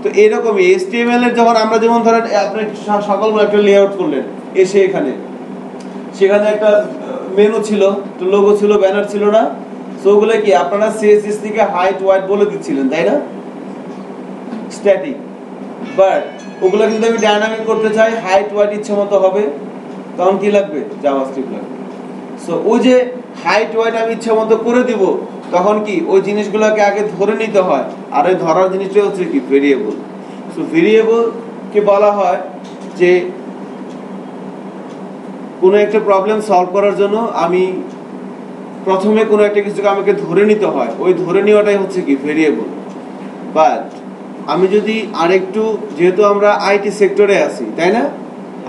তো এরকম HTML এর যখন আমরা যেমন ধরেন আপনি সকালবেলা একটা লেআউট করলেন, এসে সেখানে একটা মেনু ছিল, একটা লোগো ছিল, ব্যানার ছিল না, সো ওগুলো কি আপনারা CSS থেকে হাইট ওয়েট বলে দিচ্ছিলেন, তাই না? স্ট্যাটিক। বাট ওগুলো কিন্তু আমি ডাইনামিক করতে চাই, হাইট ওয়েট ইচ্ছে মতো হবে, তখন কি লাগবে? জাভাস্ক্রিপ্ট লাগবে। সো ওই যে হাইট ওয়েট আমি ইচ্ছে মতো করে দিব, তখন কি ওই জিনিসগুলোকে আগে ধরে নিতে হয়, আর এই ধরার জিনিসটা হচ্ছে কি ভেরিয়েবল। সো ভেরিয়েবল কে বলা হয় যে কোনো একটা প্রবলেম সলভ করার জন্য আমি প্রথমে কোনো একটা কিছুকে আমাকে ধরে নিতে হয়, ওই ধরে নেওয়াটাই হচ্ছে কি ভেরিয়েবল। বাট আমি যদি আরেকটু, যেহেতু আমরা IT সেক্টরে আছি, তাই না?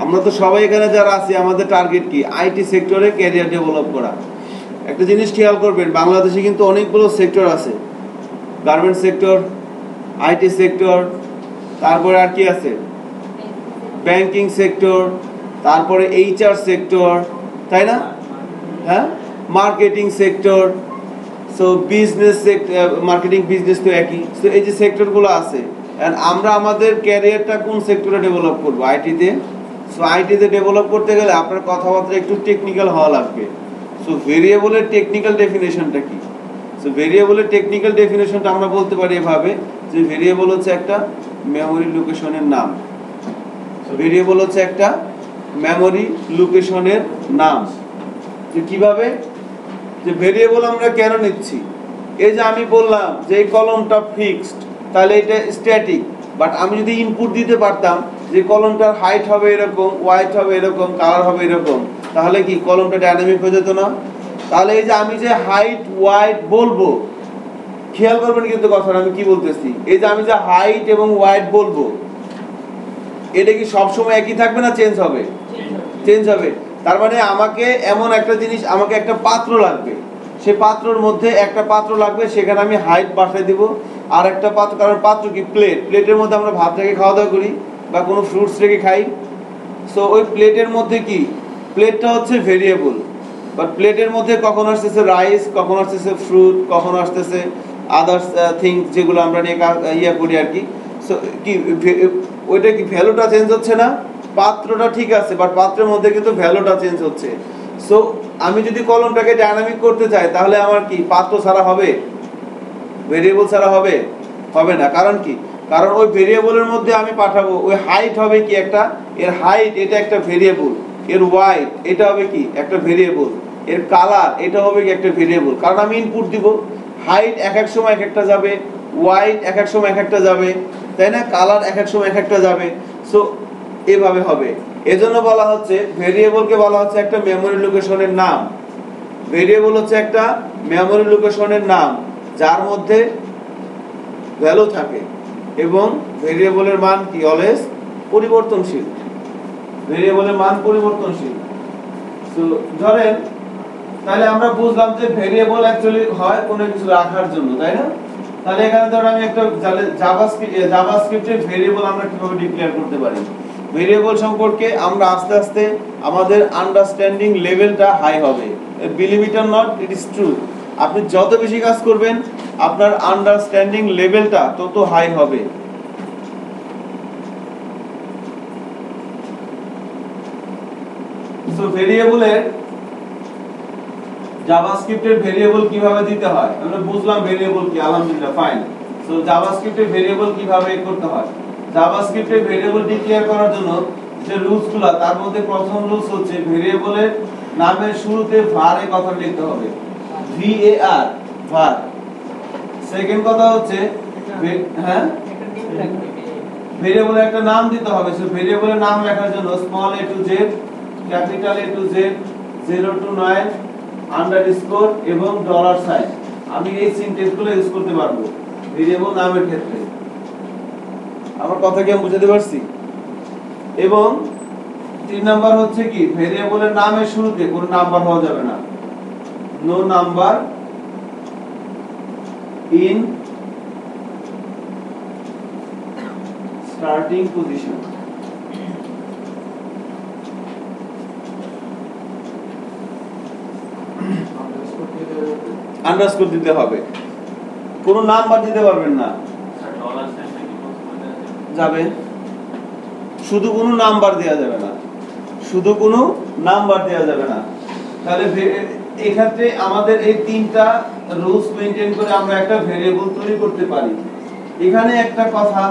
আমরা তো সবাই এখানে যারা আছি, আমাদের টার্গেট কি IT সেক্টরে ক্যারিয়ার ডেভেলপ করা। একটা জিনিস খেয়াল করবেন, বাংলাদেশে কিন্তু অনেকগুলো সেক্টর আছে, গার্মেন্ট সেক্টর, IT সেক্টর, তারপরে আর কি আছে, ব্যাংকিং সেক্টর, তারপরে HR সেক্টর, তাই না? হ্যাঁ, marketing sector, so business sector, marketing business তো একই। সো এই যে সেক্টরগুলো আছে, এন্ড আমরা আমাদের ক্যারিয়ারটা কোন সেক্টরে ডেভেলপ করব? IT-তে। সো IT-তে ডেভেলপ করতে গেলে আপনার কথাবার্তা একটু টেকনিক্যাল হওয়া লাগবে। সো ভেরিয়েবলের টেকনিক্যাল ডেফিনেশনটা কি? সো ভেরিয়েবলের টেকনিক্যাল ডেফিনেশনটা আমরা বলতে পারি এভাবে যে ভেরিয়েবল হচ্ছে একটা মেমরি লোকেশনের নাম। ভেরিয়েবল হচ্ছে একটা মেমরি লোকেশনের নাম। যে কিভাবে? যে ভেরিয়েবল আমরা কেন নিচ্ছি? এই যে আমি বললাম যে এই কলমটা ফিক্সড, তাহলে এটা স্ট্যাটিক। বাট আমি যদি ইনপুট দিতে পারতাম যে কলমটার হাইট হবে এরকম, ওয়েট হবে এরকম, কালার হবে এরকম, তাহলে কি কলমটা ডাইনামিক হয়ে যেত না? তাহলে এই যে আমি যে হাইট ওয়েট বলবো, খেয়াল করবেন কিন্তু কথাটা আমি কি বলতেছি, এই যে আমি যে হাইট এবং ওয়েট বলবো, এটা কি সবসময় একই থাকবে না চেঞ্জ হবে? চেঞ্জ হবে। তার মানে আমাকে এমন একটা জিনিস, আমাকে একটা পাত্র লাগবে, সে পাত্রর মধ্যে একটা পাত্র লাগবে, সেখানে আমি হাইট বাড়াই দিব, আর একটা পাত্র, কারণ পাত্র কি প্লেটের মধ্যে আমরা ভাত রেখে খাওয়া দাওয়া করি বা কোনো ফ্রুটস রেখে খাই। সো ওই প্লেটের মধ্যে কি, প্লেটটা হচ্ছে ভেরিয়েবল, বাট প্লেটের মধ্যে কখন আসতেছে রাইস, কখন আসতেছে ফ্রুট, কখন আসতেছে আদার্স থিংস যেগুলো আমরা নিয়ে ইয়া করি আর কি। সো কি ওইটা কি ভ্যালুটা চেঞ্জ হচ্ছে না? পাত্রটা ঠিক আছে, বাট পাত্রের মধ্যে কিন্তু ভ্যালুটা চেঞ্জ হচ্ছে। সো আমি যদি কলমটাকে ডাইনামিক করতে চাই, তাহলে আমার কি পাত্র ছাড়া হবে? ভেরিয়েবল ছাড়া হবে? হবে না। কারণ কি? কারণ ওই ভেরিয়েবলের মধ্যে আমি পাঠাবো, ওই হাইট হবে কি একটা, এর হাইট এটা একটা ভেরিয়েবল, এর ওয়েট এটা হবে কি একটা ভেরিয়েবল, এর কালার এটা হবে কি একটা ভেরিয়েবল। কারণ আমি ইনপুট দিব, হাইট এক এক সময় এক একটা যাবে, ওয়েট এক এক সময় এক একটা যাবে, তাই না? কালার এক এক সময় এক একটা যাবে। সো এভাবে হবে। এজন্য বলা হচ্ছে ভেরিয়েবলকে বলা হচ্ছে একটা মেমরি লোকেশনের নাম। ভেরিয়েবল হচ্ছে একটা মেমরি লোকেশনের নাম, যার মধ্যে ভ্যালু থাকে, এবং ভেরিয়েবলের মান কি অলওয়েজ পরিবর্তনশীল। ভেরিয়েবলের মান পরিবর্তনশীল। তো ধরেন, তাহলে আমরা বুঝলাম যে ভেরিয়েবল অ্যাকচুয়ালি হয় কোনো কিছু রাখার জন্য, তাই না? তাহলে এখানে ধর আমি একটা জাভাস্ক্রিপ্টের ভেরিয়েবল আমরা কিভাবে ডিক্লেয়ার করতে পারি? ভেরিয়েবল সম্পর্কে আমরা আস্তে আস্তে আমাদের আন্ডারস্ট্যান্ডিং লেভেলটা হাই হবে। Believe it or not, it is true. আপনি যত বেশি কাজ করবেন, আপনার আন্ডারস্ট্যান্ডিং লেভেলটা তত হাই হবে। সো ভেরিয়েবলের, জাভাস্ক্রিপ্টের ভেরিয়েবল কিভাবে দিতে হয় আমরা বুঝলাম। ভেরিয়েবল কি, আলহামদুলিল্লাহ, ফাইন। সো জাভাস্ক্রিপ্টের ভেরিয়েবল কিভাবে করতে হয়? জাভাস্ক্রিপ্টে ভেরিয়েবল ডিক্লেয়ার করার জন্য যে রুলস গুলো, তার মধ্যে প্রথম রুলস হচ্ছে ভেরিয়েবলের নামের শুরুতে var এর কথা লিখতে হবে, var var। সেকেন্ড কথা হচ্ছে হ্যাঁ, ভেরিয়েবলের একটা নাম দিতে হবে। সো ভেরিয়েবলের নাম লেখার জন্য small a to z, capital A to z, 0 to 9 underscore এবং ডলার সাইন। আমি এই সিনট্যাক্সগুলো ইউজ করতে পারবো ভেরিয়েবল নামের ক্ষেত্রে। আমার কথা কি আমি বুঝাতে পারছি? এবং 3 নাম্বার হচ্ছে কি, ভেরিয়েবলের নামের শুরুতে কোনো নাম্বার হওয়া যাবে না, no number in starting position. Underscore দিতে হবে, কোনো নাম্বার দিতে পারবেন না, যাবে শুধু কোনো নাম্বার দেওয়া যাবে না, শুধু কোনো নাম্বার দেওয়া যাবে না। তাহলে এক্ষেত্রে আমাদের এই তিনটা রুলস মেইনটেইন করে আমরা একটা ভেরিয়েবল তৈরি করতে পারি। এখানে একটা কথা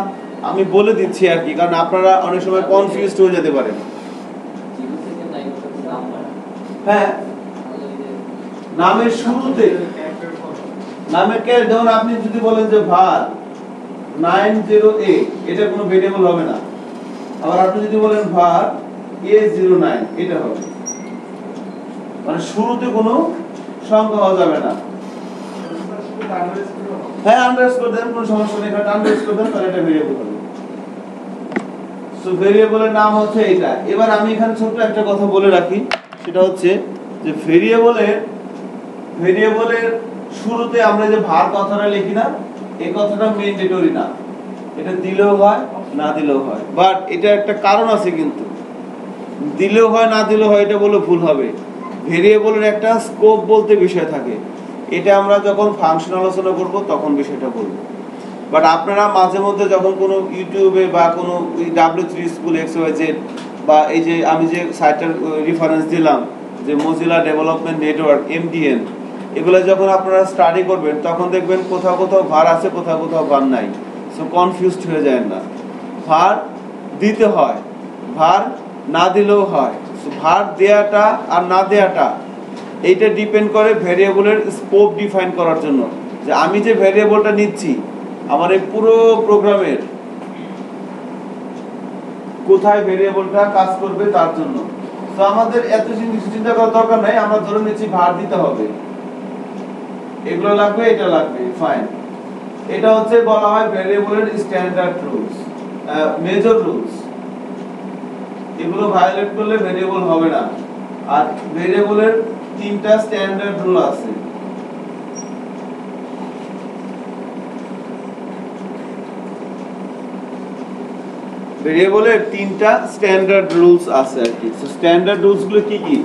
আমি বলে দিচ্ছি আর কি, কারণ আপনারা অনেক সময় কনফিউজড হয়ে যেতে পারেন। হ্যাঁ, নামের শুরুতে নামের কে, যেমন আপনি যদি বলেন যে var 90a, এটা কোনো ভেরিয়েবল হবে না। আবার আপনি যদি বলেন var a09, এটা হবে, মানে শুরুতে কোনো সংখ্যা হওয়া যাবে না। হ্যাঁ, আন্ডারস্কোর দেন, কোনো সমস্যা নেই, এটা আন্ডারস্কোর দেন, তাহলে এটা ভেরিয়েবল হবে। সো ভেরিয়েবলের নাম হচ্ছে এটা। এবার আমি এখানে ছোট একটা কথা বলে রাখি, সেটা হচ্ছে যে ভেরিয়েবলের শুরুতে আমরা যে var কথাটা লিখি না, এই কথাটা ম্যান্ডেটরি না, এটা দিলেও হয় না দিলেও হয়, বাট এটা একটা কারণ আছে, কিন্তু দিলেও হয় না দিলেও হয় এটা বলে ভুল হবে। ভেরিয়েবলের একটা স্কোপ বলতে বিষয় থাকে, এটা আমরা যখন ফাংশন আলোচনা করব তখন বিষয়টা বলবো। বাট আপনারা মাঝে মধ্যে যখন কোনো ইউটিউবে বা কোনো W3 স্কুল XYZ বা এই যে আমি যে সাইটটার রেফারেন্স দিলাম যে মজিলা ডেভেলপমেন্ট নেটওয়ার্ক MDN, এগুলো যখন আপনারা স্টাডি করবেন তখন দেখবেন কোথাও কোথাও var আছে, কোথাও কোথাও var নাই। সো কনফিউজড হয়ে যায় না, var দিতে হয়, var না দিলেও হয়। সো var দেয়াটা আর না দেয়াটা এইটা ডিপেন্ড করে ভেরিয়েবলের স্কোপ ডিফাইন করার জন্য, যে আমি যে ভেরিয়েবলটা নিচ্ছি আমার এই পুরো প্রোগ্রামের কোথায় ভেরিয়েবলটা কাজ করবে তার জন্য। তো আমাদের এত চিন্তা করার দরকার নাই, আমরা ধরে নিচ্ছি var দিতে হবে, এগুলো লাগবে, এটা লাগবে, ফাইন। এটা হচ্ছে বলা হয় ভেরিয়েবলের স্ট্যান্ডার্ড রুলস, মেজর রুলস। এগুলো ভায়োলেট করলে ভেরিয়েবল হবে না। আর ভেরিয়েবলের তিনটা স্ট্যান্ডার্ড রুল আছে। ভেরিয়েবলের তিনটা স্ট্যান্ডার্ড রুলস আছে আর কি। সো স্ট্যান্ডার্ড রুলস গুলো কি কি?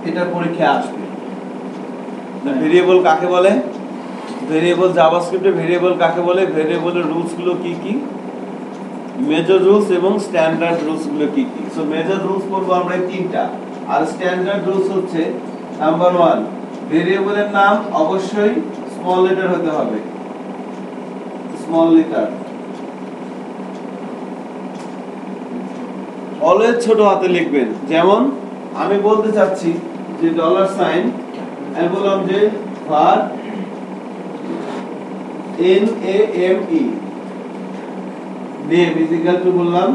এটা পরীক্ষায় আসবে। ভেরিয়েবল কাকে বলে? ভেরিয়েবল জাভাস্ক্রিপ্টে ভেরিয়েবল কাকে বলে? ভেরিয়েবলের রুলস গুলো কি কি, মেজর রুলস এবং স্ট্যান্ডার্ড রুলস গুলো কি কি। সো মেজর রুলস করব আমরা তিনটা, আর স্ট্যান্ডার্ড রুলস হচ্ছে নাম্বার 1, ভেরিয়েবলের নাম অবশ্যই স্মল লেটার হতে হবে, স্মল লেটার, অলওয়েজ ছোট হাতে লিখবেন। যেমন আমি বলতে চাচ্ছি যে ডলার সাইন, আমি বললাম যে var NAME, name is equal to বললাম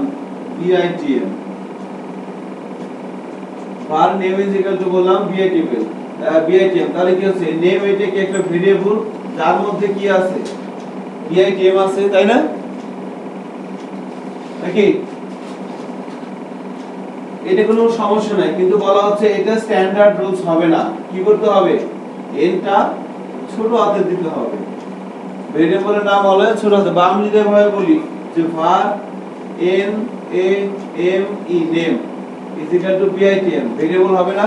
BITM, var name is equal to বললাম BITM। তাহলে কি হচ্ছে, নেম এটা কি একটা ভেরিয়েবল যার মধ্যে কি আছে, BITM আছে, তাই না? নাকি এটা কোনো সমস্যা নাই, কিন্তু বলা হচ্ছে এটা স্ট্যান্ডার্ড রুলস হবে না। কি করতে হবে, এনটা ছোট হাতে দিতে হবে, ভেরিয়েবলের নাম হলো ছোট হাতে। বা আমি যদি এভাবে বলি যে var NAME, name is equal to BITM, variable হবে না?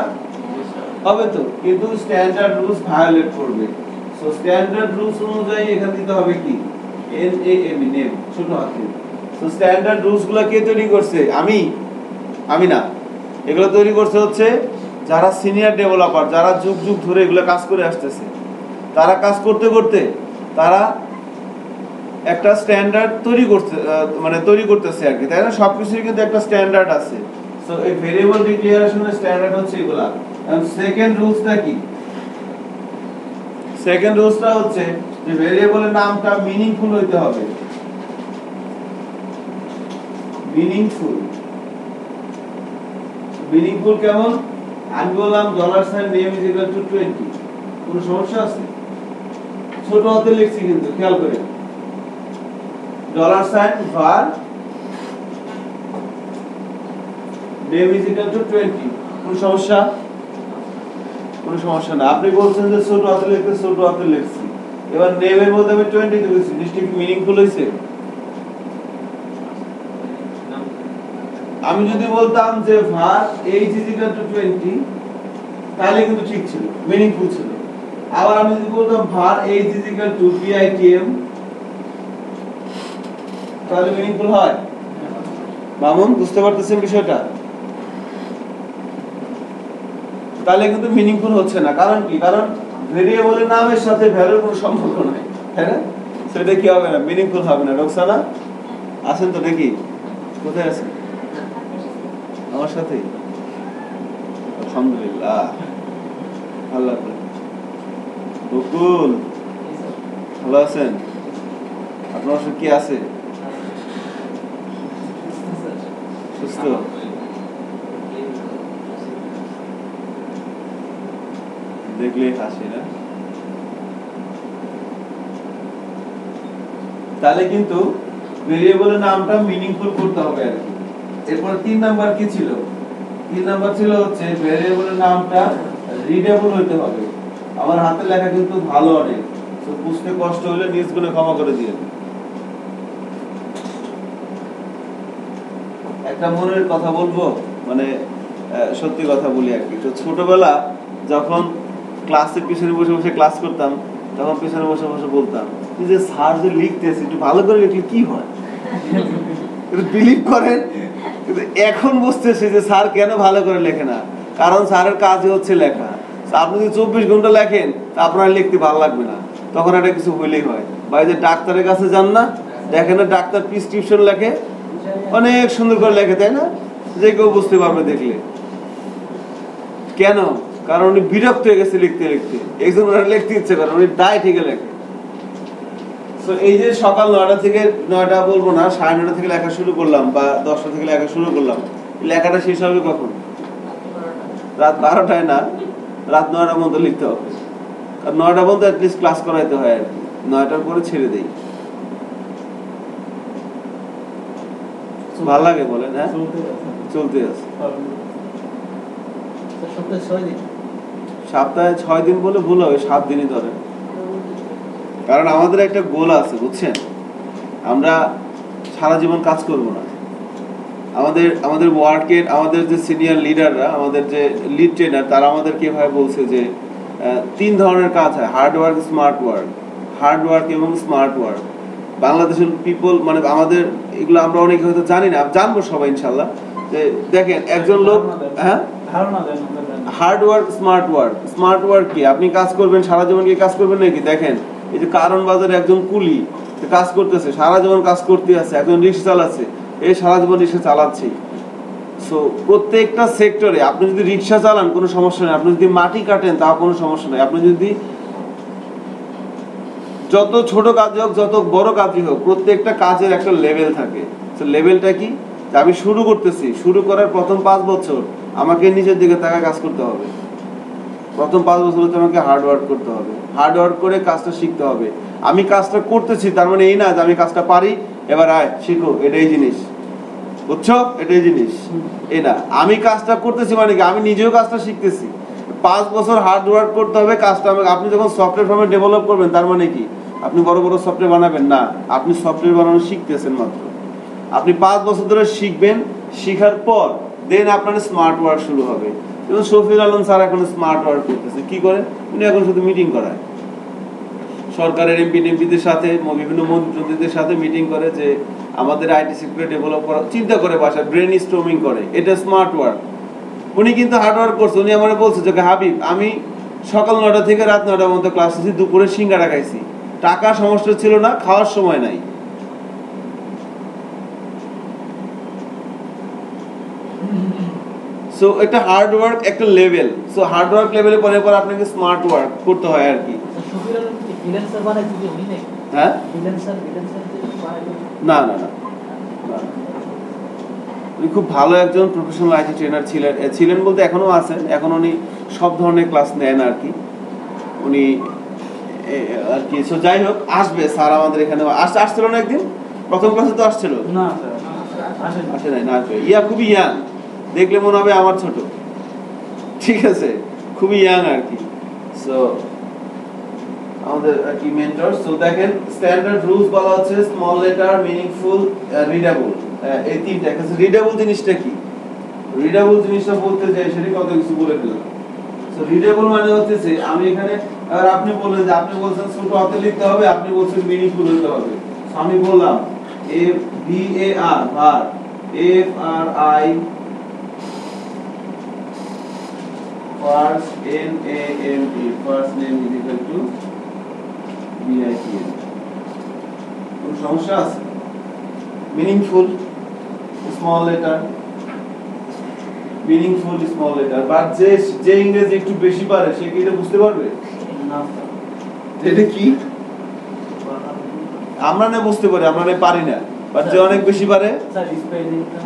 হবে তো, কিন্তু স্ট্যান্ডার্ড রুলস ভায়োলেট করবে। সো স্ট্যান্ডার্ড রুলস অনুযায়ী এখানে দিতে হবে কি, NAME, নেম ছোট হাতে। সো স্ট্যান্ডার্ড রুলস গুলো কে তৈরি করছে? আমি। আমি না, এগুলো তৈরি করছে হচ্ছে যারা সিনিয়র ডেভেলপার, যারা যুগ যুগ ধরে এগুলো কাজ করে আসতেছে, তারা কাজ করতে করতে তারা একটা স্ট্যান্ডার্ড তৈরি করতেছে আর কি, তাই না? সবকিছুর কিন্তু একটা স্ট্যান্ডার্ড আছে। সো এই ভেরিয়েবল ডিক্লারেশনের স্ট্যান্ডার্ড হচ্ছে এগুলা। এন্ড সেকেন্ড রুলসটা কি? সেকেন্ড রুলসটা হচ্ছে যে ভেরিয়েবলের নামটা মিনিংফুল হইতে হবে। মিনিংফুল কেমন? আমি বললাম $name=20, কোনো সমস্যা আছে? ছোট হাতে লিখছি কিন্তু, খেয়াল করে $var name=20, কোনো সমস্যা? কোনো সমস্যা না। আপনি বলছেন যে ছোট হাতে লিখতে, ছোট হাতে লিখছি, এবার নেমের মধ্যে আমি 20 দিয়েছি, জিনিসটা কি মিনিংফুল হয়েছে? আমি যদি বলতাম যে var age=20, তাহলে কিন্তু ঠিক ছিল, মিনিংফুল ছিল। আবার আমি যদি বলতাম var age=pitm, তাহলে মিনিংফুল হয়? মামুন, বুঝতে পারতেছেন বিষয়টা? তাহলে কিন্তু মিনিংফুল হচ্ছে না। কারণ কি? কারণ ভেরিয়েবলের নামের সাথে ভ্যালুর কোনো সম্পর্ক নাই, তাই না? সেটা কি হবে না, মিনিংফুল হবে না। রোকসানা আছেন তো নাকি? কোথায় আছেন? আমার সাথে? আলহামদুলিল্লাহ, আল্লাহ। বকুল ভালো আছেন? আপনার অসুখ কি আছে? সুস্থ? দেখলেই হাসি না? তাহলে কিন্তু ভেরিয়েবলের নামটা মিনিংফুল করতে হবে আর কি। এরপর 3 নাম্বার কি ছিল? 3 নাম্বার ছিল হচ্ছে ভেরিয়েবলের নামটা রিডেবল হইতে হবে। আমার হাতে লেখা কিন্তু ভালো অনেক, তো বুঝতে কষ্ট হলে নিজ গুণে ক্ষমা করে দিয়েন। একটা মনের কথা বলবো, মানে সত্যি কথা বলি আর কি। তো ছোটবেলা যখন ক্লাসের পিছনে বসে বসে ক্লাস করতাম, তখন পিছনে বসে বসে বলতাম যে স্যার যে লিখতেছে একটু ভালো করে লিখলে কি হয়। বিলিভ করেন, কিন্তু এখন বুঝতেছি যে স্যার কেন ভালো করে লেখে না। কারণ স্যারের কাজই হচ্ছে লেখা। আপনি যদি 24 ঘন্টা লেখেন তা আপনার লিখতে ভালো লাগবে না, তখন একটা কিছু হইলেই হয়। বা এই যে ডাক্তারের কাছে যান না, দেখেন না ডাক্তার প্রেসক্রিপশন লেখে, অনেক সুন্দর করে লেখে, তাই না? যে কেউ বুঝতে পারবে দেখলে। কেন? কারণ উনি বিরক্ত হয়ে গেছে লিখতে লিখতে, একজন ওনার লিখতে ইচ্ছে করে, উনি দায় ঠিক লেখে। তো এই যে সকাল 9টা থেকে 9টা বলবো না, 9:30 থেকে লেখা শুরু করলাম বা 10টা থেকে লেখা শুরু করলাম, লেখাটা শেষ হবে কখন? রাত 12টায় না, রাত 9টা পর্যন্ত লিখতে হবে। আর 9টা পর্যন্ত অ্যাটলিস্ট ক্লাস করাইতে হয় আর কি, 9টার পরে ছেড়ে দেই। ভালো লাগে বলেন? হ্যাঁ, চলতে আছে। সপ্তাহে 6 দিন বলে ভুল হবে, 7 দিনই ধরে। কারণ আমাদের একটা গোল আছে, বুঝছেন? আমরা সারা জীবন কাজ করব না। আমাদের ওয়ার্কের, আমাদের যে সিনিয়র লিডাররা, আমাদের যে লিড ট্রেনার, তারা আমাদেরকে এভাবে বলছে যে 3 ধরনের কাজ হয়: hard work, smart work. Hard work এবং স্মার্ট ওয়ার্ক। বাংলাদেশের পিপল, মানে আমাদের এগুলো আমরা অনেকে হয়তো জানি না, জানবো সবাই ইনশাল্লাহ। যে দেখেন একজন লোক, হ্যাঁ, hard work, smart work. Smart work কি? আপনি কাজ করবেন, সারা জীবন কি কাজ করবেন নাকি? দেখেন এই যে কারণ বাজারে একজন কুলি কাজ করতেছে, সারা জীবন কাজ করতে আছে। একজন রিক্সা চালাচ্ছে, এই সারা জীবন রিক্সা চালাচ্ছে। সো প্রত্যেকটা সেক্টরে আপনি যদি রিক্সা চালান কোনো সমস্যা নেই, আপনি যদি মাটি কাটেন তাও কোনো সমস্যা নেই, আপনি যদি যত ছোট কাজই হোক, যত বড় কাজই হোক, প্রত্যেকটা কাজের একটা লেভেল থাকে। তো লেভেলটা কি? আমি শুরু করতেছি, শুরু করার প্রথম 5 বছর আমাকে নিচের দিকে তাকায় কাজ করতে হবে। প্রথম 5 বছর হচ্ছে আমাকে হার্ড ওয়ার্ক করতে হবে, হার্ড ওয়ার্ক করে কাজটা শিখতে হবে। আমি কাজটা করতেছি তার মানে এই না যে আমি কাজটা পারি, এবার আয় শিখো, এটাই জিনিস, বুঝছো? এটাই জিনিস এই না। আমি কাজটা করতেছি মানে কি, আমি নিজেও কাজটা শিখতেছি। 5 বছর হার্ড ওয়ার্ক করতে হবে কাজটা। আপনি যখন সফটওয়্যার ফর্মে ডেভেলপ করবেন তার মানে কি আপনি বড় বড় সফটওয়্যার বানাবেন না, আপনি সফটওয়্যার বানানো শিখতেছেন মাত্র। আপনি 5 বছর ধরে শিখবেন, শিখার পর দেন আপনার স্মার্ট ওয়ার্ক শুরু হবে। যেমন শফিউল আলম স্যার এখন স্মার্ট ওয়ার্ক করতেছে। কি করে? উনি এখন শুধু মিটিং করায়। সরকারের এমপিদের সাথে বিভিন্ন মন্ত্রীদের সাথে মিটিং করে যে আমাদের আইটি সেক্টর ডেভেলপ করা, চিন্তা করে বাসায় ব্রেন স্টর্মিং করে। এটা স্মার্ট ওয়ার্ক। উনি কিন্তু হার্ড ওয়ার্ক করছে। উনি আমার বলছে যে হাবিব, আমি সকাল 9টা থেকে রাত 9টার মধ্যে ক্লাস করছি, দুপুরে সিঙ্গারা খাইছি, টাকা সমস্যা ছিল না, খাওয়ার সময় নাই। সো একটা হার্ড ওয়ার্ক একটা লেভেল। সো হার্ড ওয়ার্ক লেভেলে পরে পর আপনাকে স্মার্ট ওয়ার্ক করতে হয় আর কি। হ্যাঁ, না না না, উনি খুব ভালো একজন প্রফেশনাল আইটি ট্রেনার ছিলেন বলতে এখনো আছেন। এখন উনি সব ধরনের ক্লাস নেন আর কি। উনি আর কি। সো যাই হোক, আসবে স্যার আমাদের এখানে। আসছিল না একদিন? প্রথম ক্লাসে তো আসছিল না, আসে নাই না, আসবে। খুবই ইয়াং, দেখলে মনে হবে আমার ছোট। ঠিক আছে, খুবই ইয়াং আর কি। সো আমাদের আর কি মেন্টর। সো দেখেন, স্ট্যান্ডার্ড রুলস বলা হচ্ছে স্মল লেটার, মিনিংফুল, রিডেবল। এই তিনটা। রিডেবল জিনিসটা কি? রিডেবল জিনিসটা বলতে যাই সেটা কত কিছু বলে দিলাম। সো রিডেবল মানে হচ্ছে যে আমি এখানে, আর আপনি বললেন যে আপনি বলছেন ছোট হাতে লিখতে হবে, আপনি বলছেন মিনিংফুল হতে হবে। আমি বললাম VAR, ভার, FRI, first NAME, first name is equal to BITN। কোন সমস্যা আছে? Meaningful small letter, meaningful small letter. But যে ইংরেজি একটু বেশি পারে সে কি এটা বুঝতে পারবে? না এটা কি? আমরা না বুঝতে পারি, আমরা না পারি না। বাট যে অনেক বেশি পারে, স্যার স্পেলিংটা,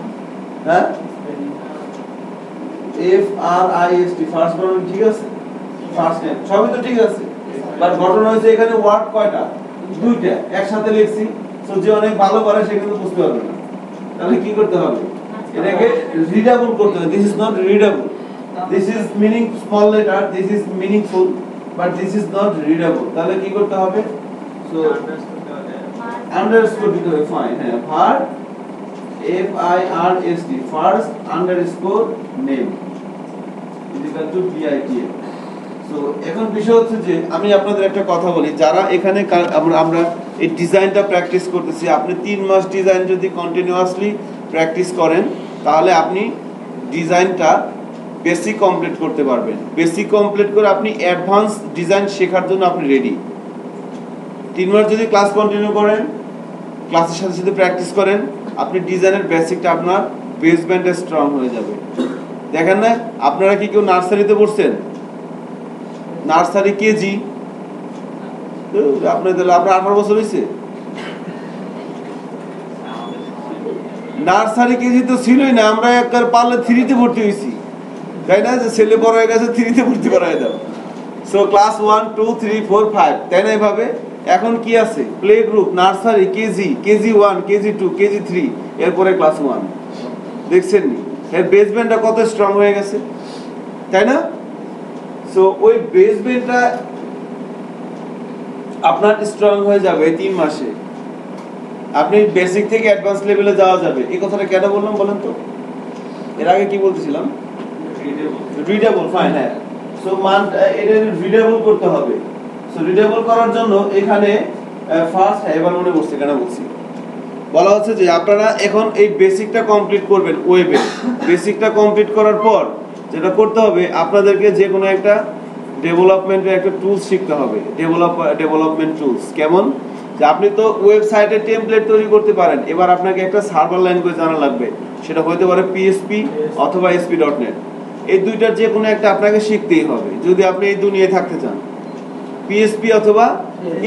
হ্যাঁ, স্পেলিংটা FRIST, ফার্স্ট বানান ঠিক আছে, ফার্স্ট নেম সবই তো ঠিক আছে। বাট ঘটনা হয়েছে এখানে ওয়ার্ড কয়টা? দুইটা একসাথে লিখছি। সো যে অনেক ভালো পারে সে কিন্তু বুঝতে পারবে না। তাহলে কি করতে হবে? এটাকে রিডেবল করতে হবে। This is not readable, this is meaning small letter, this is meaningful, but this is not readable. তাহলে কি করতে হবে? সো আন্ডারস্কোর দিতে হবে। ফাইন, হ্যাঁ, ভার FIRST, first underscore name is equal to BITN। So এখন বিষয় হচ্ছে যে আমি আপনাদের একটা কথা বলি, যারা এখানে আমরা এই ডিজাইনটা প্র্যাকটিস করতেছি, আপনি 3 মাস ডিজাইন যদি কন্টিনিউয়াসলি প্র্যাকটিস করেন তাহলে আপনি ডিজাইনটা বেসিক কমপ্লিট করতে পারবেন। বেসিক কমপ্লিট করে আপনি অ্যাডভান্স ডিজাইন শেখার জন্য আপনি রেডি। 3 মাস যদি ক্লাস কন্টিনিউ করেন, ক্লাসের সাথে সাথে প্র্যাকটিস করেন, আপনি ডিজাইনের বেসিকটা আপনার বেসমেন্টে স্ট্রং হয়ে যাবে। দেখেন না, আপনারা কি কেউ নার্সারিতে পড়ছেন? নার্সারি কেজি আপনার 18 বছর হয়েছে? নার্সারি কেজি তো ছিলই না। আমরা একবার পারলে 3-তে ভর্তি হয়েছি, তাই না? যে ছেলে বড় হয়ে গেছে, 3-তে ভর্তি করাই দাও। সো ক্লাস 1 2 3 4 5, তাই না? এভাবে এখন কি আছে? Play group, nursery, KG 1, KG 2, KG 3, এরপরে ক্লাস 1। দেখছেন নি এর বেসমেন্টটা কত স্ট্রং হয়ে গেছে, তাই না? সো ওই বেসমেন্টটা আপনার স্ট্রং হয়ে যাবে 3 মাসে। আপনি বেসিক থেকে অ্যাডভান্স লেভেলে যাওয়া যাবে। এই কথাটা কেন বললাম বলেন তো? এর আগে কি বলতেছিলাম? রিডেবল। ফাইন, হ্যাঁ। সো এটা রিডেবল করতে হবে। সো রিডেবল করার জন্য এখানে ফার্স্ট, এবার মনে পড়ছে কেন বলছি, বলা হচ্ছে যে আপনারা এখন এই বেসিকটা কমপ্লিট করবেন ওয়েবে। বেসিকটা কমপ্লিট করার পর যেটা করতে হবে, আপনাদেরকে যে কোনো একটা ডেভেলপমেন্টের একটা টুলস শিখতে হবে। ডেভেলপমেন্ট টুলস কেমন? যে আপনি তো ওয়েবসাইটে টেমপ্লেট তৈরি করতে পারেন, এবার আপনাকে একটা সার্ভার ল্যাঙ্গুয়েজ জানা লাগবে। সেটা হতে পারে PHP অথবা ASP.NET। এই দুইটার যে কোনো একটা আপনাকে শিখতেই হবে যদি আপনি এই দুনিয়ায় থাকতে চান। PHP অথবা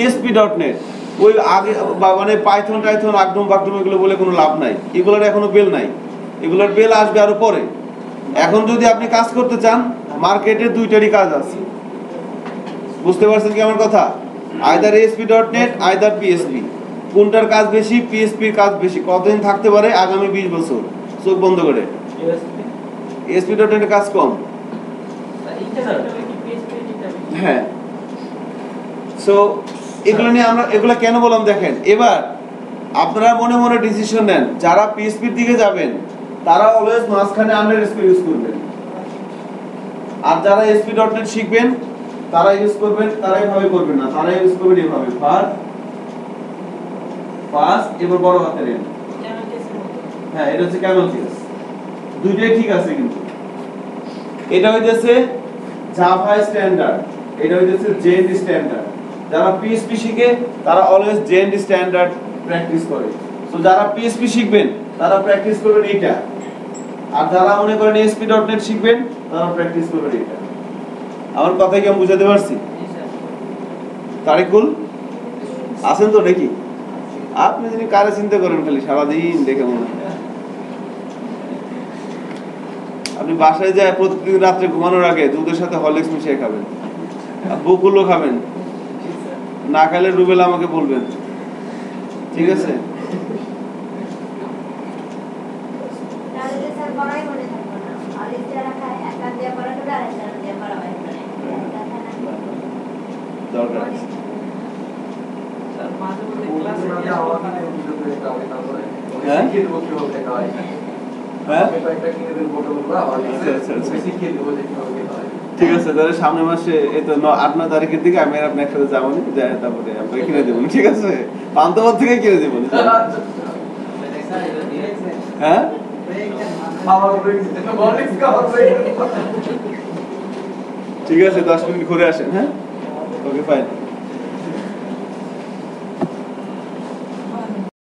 ASP.NET। ওই আগে মানে পাইথন টাইথন আগডম বাগডম এগুলো বলে কোনো লাভ নাই। এগুলোর এখনো বেল নাই, এগুলোর বেল আসবে আরো পরে। এখন যদি আপনি কাজ করতে চান, মার্কেটে দুইটারই কাজ আছে। বুঝতে পারছেন কি আমার কথা? Either ASP.NET, either PHP। কোনটার কাজ বেশি? PHP এর কাজ বেশি। কতদিন থাকতে পারে? আগামী 20 বছর, চোখ বন্ধ করে। ASP.NET এর কাজ কম, হ্যাঁ। সো এগুলো নিয়ে আমরা এগুলো কেন বললাম দেখেন। এবার আপনারা মনে মনে ডিসিশন নেন, যারা PHP এর দিকে যাবেন তারা অলওয়েজ মাঝখানে আন্ডারস্কোর ইউজ করবেন, আর যারা ASP.NET শিখবেন তারা ইউজ করবেন, তারা এইভাবে করবেন না, তারা ইউজ করবেন এইভাবে ভার ফার্স্ট এবার বড় হাতের এন। হ্যাঁ এটা হচ্ছে ক্যামেল কেস, দুইটাই ঠিক আছে কিন্তু এটা হইতেছে জাভা স্ট্যান্ডার্ড, এটা হইতেছে জেন্ট স্ট্যান্ডার্ড। যারা পিএইচপি শিখে তারা অলওয়েজ জেন্ট স্ট্যান্ডার্ড প্র্যাকটিস করে। সো যারা পিএইচপি শিখবেন তারা প্র্যাকটিস করবেন এইটা, আর যারা মনে করেন ASP.NET শিখবেন তারা প্র্যাকটিস করবেন এইটা। আমার কথা কি আমি বুঝাতে পারছি? তারিকুল আছেন তো নাকি? আপনি যদি কারে চিন্তা করেন খালি সারাদিন দেখে মনে হয়। আপনি বাসায় যায় প্রতিদিন রাত্রে ঘুমানোর আগে দুধের সাথে হরলিক্স মিশিয়ে খাবেন, আর বকুলও খাবেন, না খেলে রুবেল আমাকে বলবেন, ঠিক আছে? দরকার আছে। স্যার মাঝে মধ্যে ক্লাসে হ্যাঁ? হ্যাঁ? ঠিক আছে, তাহলে সামনের মাসে এই তো 8-9 তারিখের দিকে আমি আর আপনি একসাথে যাবো, যাই তারপরে আপনাকে কিনে দেবো, ঠিক আছে? পান্তাবাদ থেকে কিনে দেবো। হ্যাঁ ঠিক আছে, 10 মিনিট ঘুরে আসেন। হ্যাঁ ওকে ফাইন।